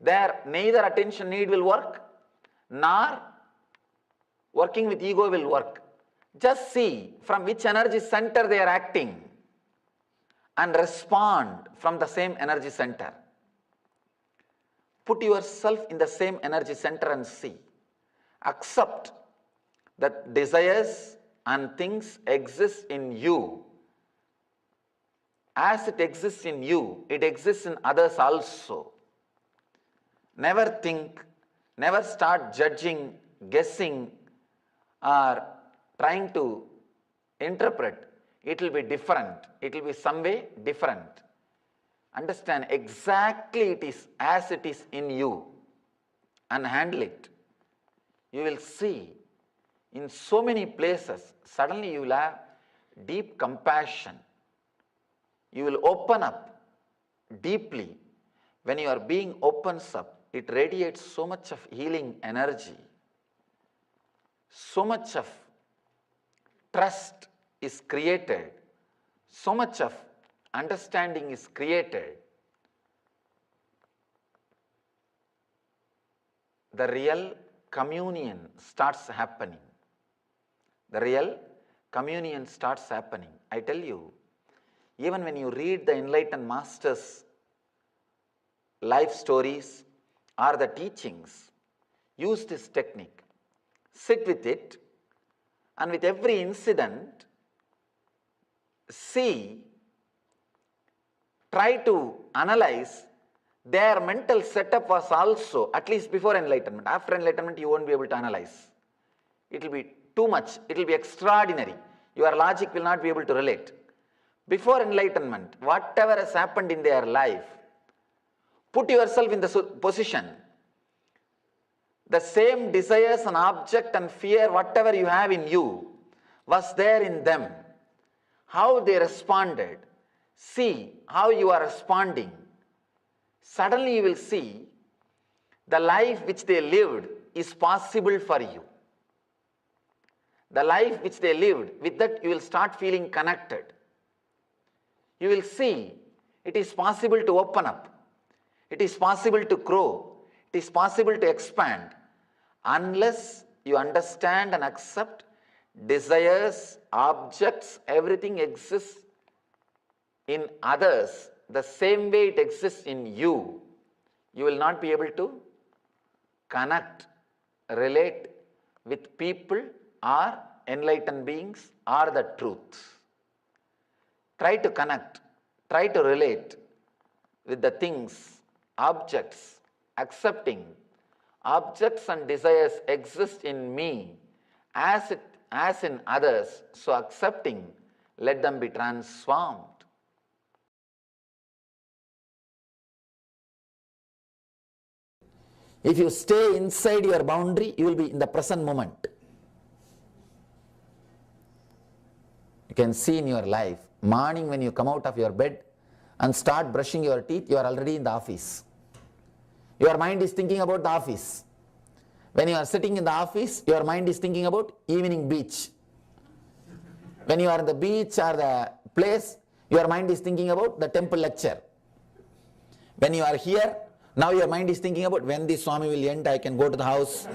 S4: There neither attention need will work, nor working with ego will work. Just see from which energy center they are acting and respond from the same energy center. Put yourself in the same energy center and see. Accept that desires and things exist in you. As it exists in you, it exists in others also. Never think, never start judging, guessing, or trying to interpret. It will be different. It will be some way different. Understand exactly it is as it is in you and handle it. You will see in so many places, suddenly you will have deep compassion. You will open up deeply. When your being opens up, it radiates so much of healing energy. So much of trust is created. So much of understanding is created. The real communion starts happening. The real communion starts happening. I tell you, even when you read the enlightened masters' life stories or the teachings, use this technique. Sit with it, and with every incident, see, try to analyze their mental setup was also, at least before enlightenment. After enlightenment, you won't be able to analyze. It will be too much. It will be extraordinary. Your logic will not be able to relate. Before enlightenment, whatever has happened in their life, put yourself in the position. The same desires and object and fear, whatever you have in you, was there in them. How they responded. See how you are responding. Suddenly you will see the life which they lived is possible for you. The life which they lived, with that you will start feeling connected. You will see it is possible to open up. It is possible to grow. It is possible to expand. Unless you understand and accept desires, objects, everything exists in others the same way it exists in you, you will not be able to connect, relate with people or enlightened beings or the truth. Try to connect, try to relate with the things, objects, accepting objects and desires exist in me as in others, so accepting, let them be transformed. If you stay inside your boundary, you will be in the present moment. You can see in your life, morning when you come out of your bed and start brushing your teeth, you are already in the office. Your mind is thinking about the office. When you are sitting in the office, your mind is thinking about evening beach. When you are in the beach or the place, your mind is thinking about the temple lecture. When you are here, now your mind is thinking about when the Swami will end, I can go to the house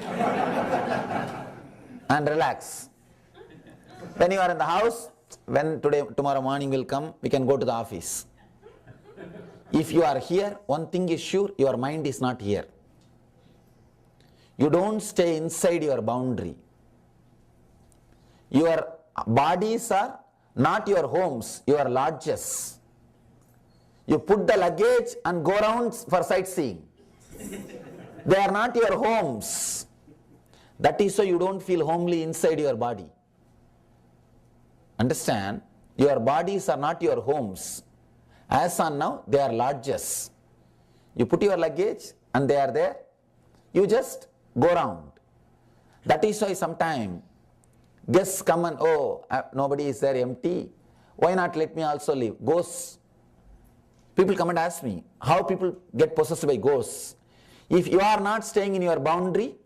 S4: and relax. When you are in the house, when tomorrow morning will come, we can go to the office. If you are here, one thing is sure, your mind is not here. You don't stay inside your boundary. Your bodies are not your homes, your lodges. You put the luggage and go around for sightseeing. They are not your homes. That is why you don't feel homely inside your body. Understand? Your bodies are not your homes. As on now, they are lodges. You put your luggage and they are there. You just go around. That is why sometimes guests come and, oh, nobody is there, empty. Why not let me also leave? Ghosts. People come and ask me, how people get possessed by ghosts. If you are not staying in your boundary,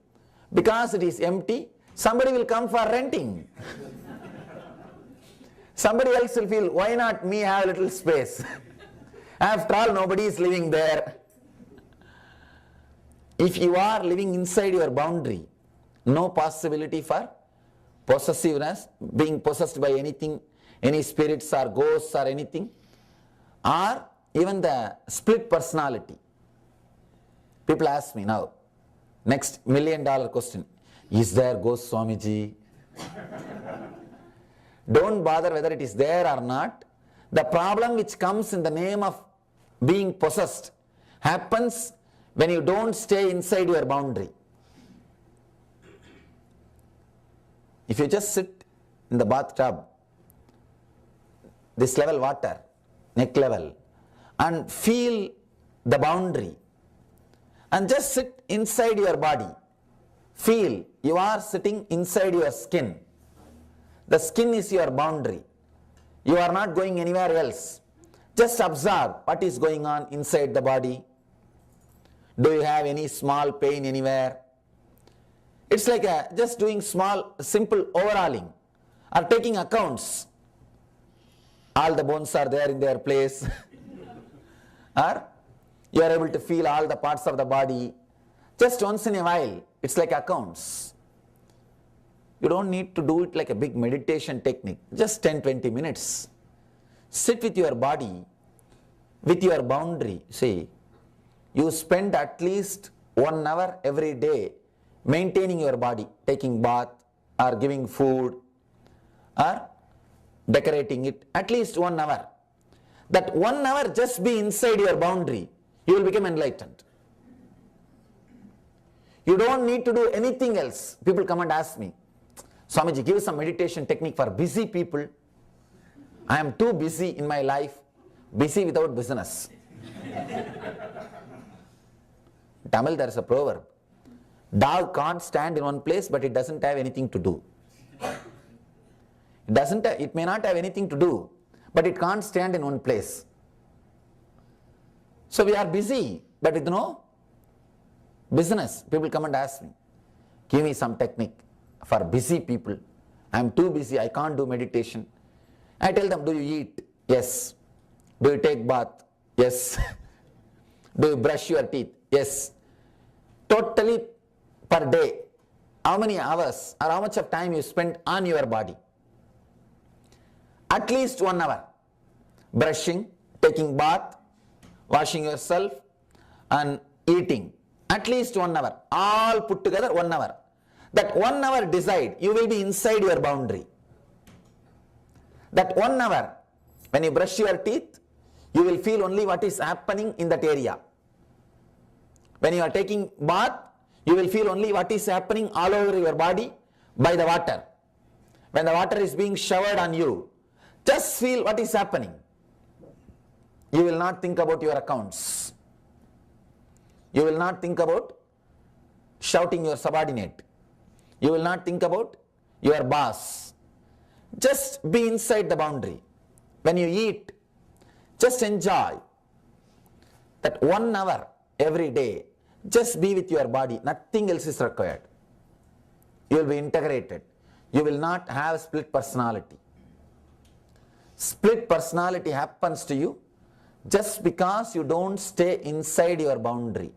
S4: because it is empty, somebody will come for renting. Somebody else will feel, why not me have a little space? After all, nobody is living there. If you are living inside your boundary, no possibility for possessiveness, being possessed by anything, any spirits or ghosts or anything, or even the split personality. People ask me now, next $1 million question, is there ghost, Swamiji? Don't bother whether it is there or not. The problem which comes in the name of being possessed happens when you don't stay inside your boundary. If you just sit in the bathtub, this level water, neck level, and feel the boundary, and just sit inside your body, feel you are sitting inside your skin. The skin is your boundary. You are not going anywhere else. Just observe what is going on inside the body. Do you have any small pain anywhere? It's like just doing small, simple overhauling or taking accounts. All the bones are there in their place. Or you are able to feel all the parts of the body. Just once in a while, it's like accounts. You don't need to do it like a big meditation technique. Just 10-20 minutes. Sit with your body, with your boundary. See, you spend at least 1 hour every day maintaining your body, taking bath or giving food or decorating it, at least 1 hour. That 1 hour just be inside your boundary, you will become enlightened. You don't need to do anything else. People come and ask me, Swamiji, give some meditation technique for busy people. I am too busy in my life, busy without business. Tamil, there is a proverb. Dog can't stand in one place, but it doesn't have anything to do. It may not have anything to do, but it can't stand in one place. So we are busy, but with no business. People come and ask me, give me some technique for busy people. I am too busy, I can't do meditation. I tell them, do you eat? Yes. Do you take bath? Yes. Do you brush your teeth? Yes. Totally per day, how many hours or how much of time you spend on your body? At least 1 hour. Brushing, taking bath, washing yourself and eating. At least 1 hour. All put together 1 hour. That 1 hour decide, you will be inside your boundary. That 1 hour, when you brush your teeth, you will feel only what is happening in that area. When you are taking bath, you will feel only what is happening all over your body by the water. When the water is being showered on you, just feel what is happening. You will not think about your accounts. You will not think about shouting your subordinate. You will not think about your boss. Just be inside the boundary. When you eat, just enjoy that 1 hour every day. Just be with your body. Nothing else is required. You will be integrated. You will not have split personality. Split personality happens to you just because you don't stay inside your boundary.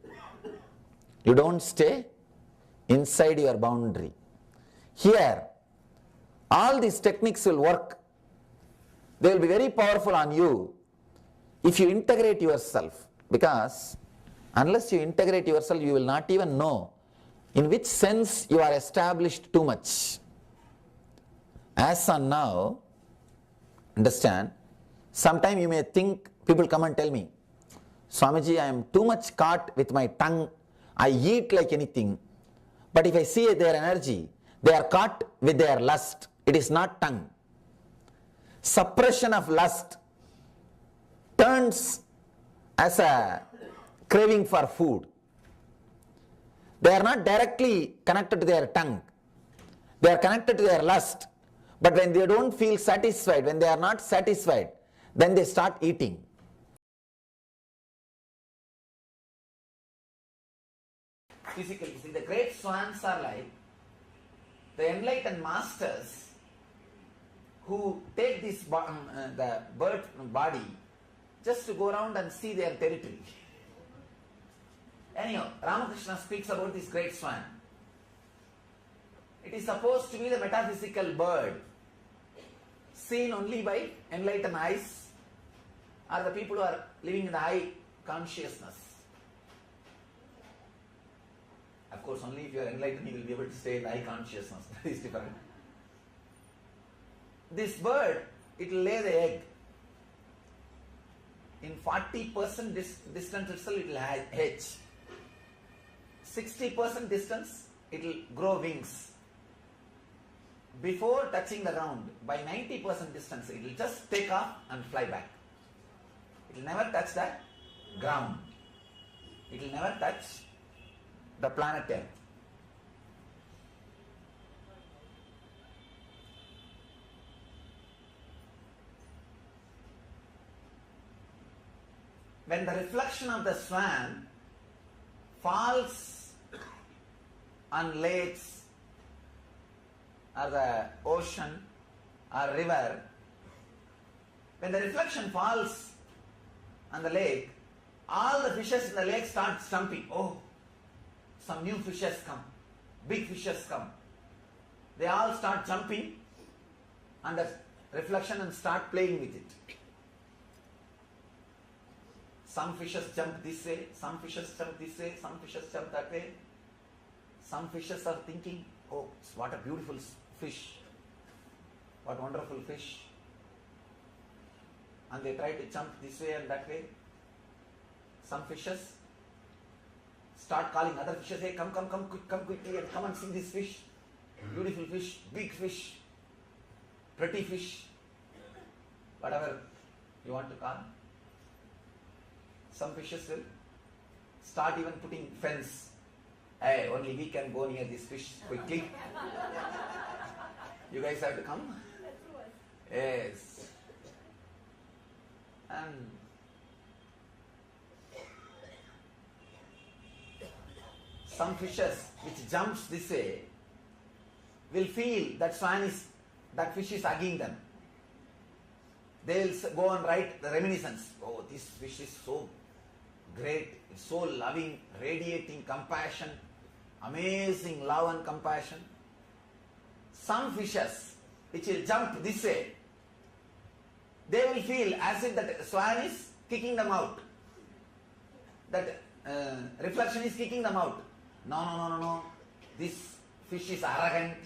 S4: You don't stay inside your boundary. Here, all these techniques will work. They will be very powerful on you if you integrate yourself, because unless you integrate yourself, you will not even know in which sense you are established too much. As on now, understand, sometime you may think, people come and tell me, Swamiji, I am too much caught with my tongue. I eat like anything, But if I see their energy, they are caught with their lust. It is not tongue. Suppression of lust turns as a craving for food. They are not directly connected to their tongue. They are connected to their lust. But when they don't feel satisfied, when they are not satisfied, then they start eating. Physically, see, the great swans are like the enlightened masters who take this the bird body just to go around and see their territory. Anyhow, Ramakrishna speaks about this great swan. It is supposed to be the metaphysical bird, seen only by enlightened eyes, or the people who are living in the high consciousness. Of course, only if you are enlightened, you will be able to stay in the high consciousness. That is different. This bird, it will lay the egg. In 40% distance itself, it will hatch. 60% distance, it will grow wings. Before touching the ground, by 90% distance, it will just take off and fly back. It will never touch the ground. It will never touch the planet Earth. When the reflection of the swan falls on lakes or the ocean or river, when the reflection falls on the lake, all the fishes in the lake start jumping. Oh, some new fishes come, big fishes come. They all start jumping on the reflection and start playing with it. Some fishes jump this way, some fishes jump this way, some fishes jump that way. Some fishes are thinking, oh, what a beautiful fish, what wonderful fish. And they try to jump this way and that way. Some fishes start calling other fishes, hey, come quickly and come and see this fish. Beautiful fish, big fish, pretty fish, whatever you want to call. Some fishes will start even putting fence. Hey, only we can go near this fish quickly. You guys have to come. Yes. And some fishes which jumps this way will feel that that fish is hugging them. They will go and write the reminiscence. Oh, this fish is so great, it's so loving, radiating compassion, amazing love and compassion. Some fishes which will jump this way, they will feel as if that swan is kicking them out. That reflection is kicking them out. No. This fish is arrogant.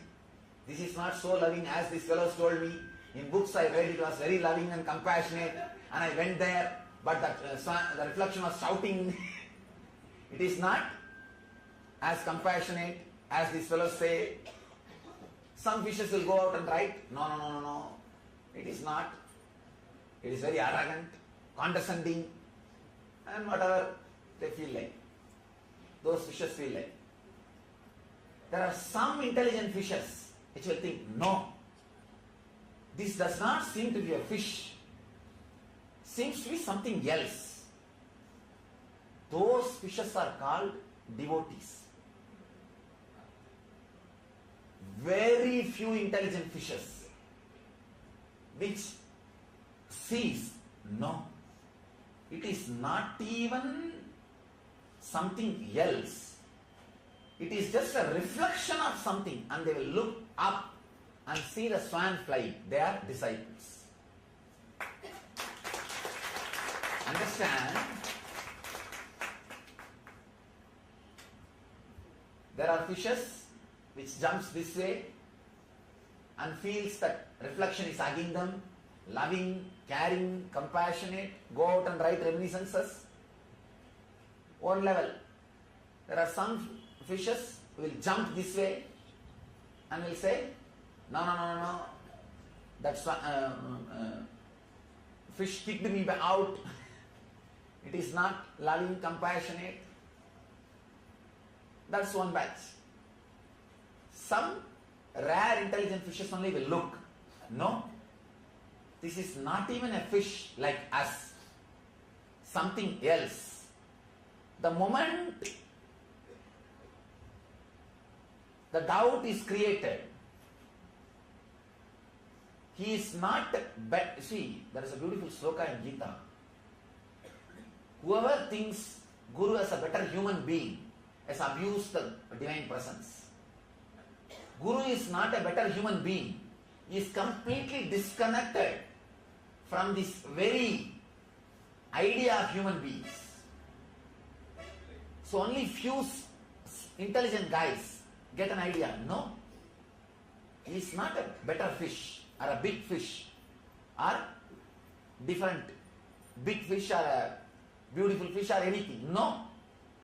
S4: This is not so loving as this fellow told me. In books I read it was very loving and compassionate, and I went there, but the reflection was shouting. It is not as compassionate as these fellows say. Some fishes will go out and write, no. It is not. It is very arrogant, condescending, and whatever they feel like. Those fishes feel like. There are some intelligent fishes which will think, no, this does not seem to be a fish. Seems to be something else. Those fishes are called devotees. Very few intelligent fishes which sees, no, it is not even something else. It is just a reflection of something, and they will look up and see the swan flying. They are disciples. Understand? There are fishes which jumps this way and feels that reflection is hugging them, loving, caring, compassionate, go out and write reminiscences. One level. There are some fishes will jump this way and will say, no, that's fish kicked me out. It is not loving, compassionate. That's one batch. Some rare intelligent fishes only will look. No, this is not even a fish like us. Something else. The moment the doubt is created, he is not better. See, there is a beautiful sloka in Gita. Whoever thinks Guru as a better human being has abused the divine presence. Guru is not a better human being. He is completely disconnected from this very idea of human beings. So only few intelligent guys get an idea. No, he is not a better fish or a big fish or different big fish or a beautiful fish or anything. No,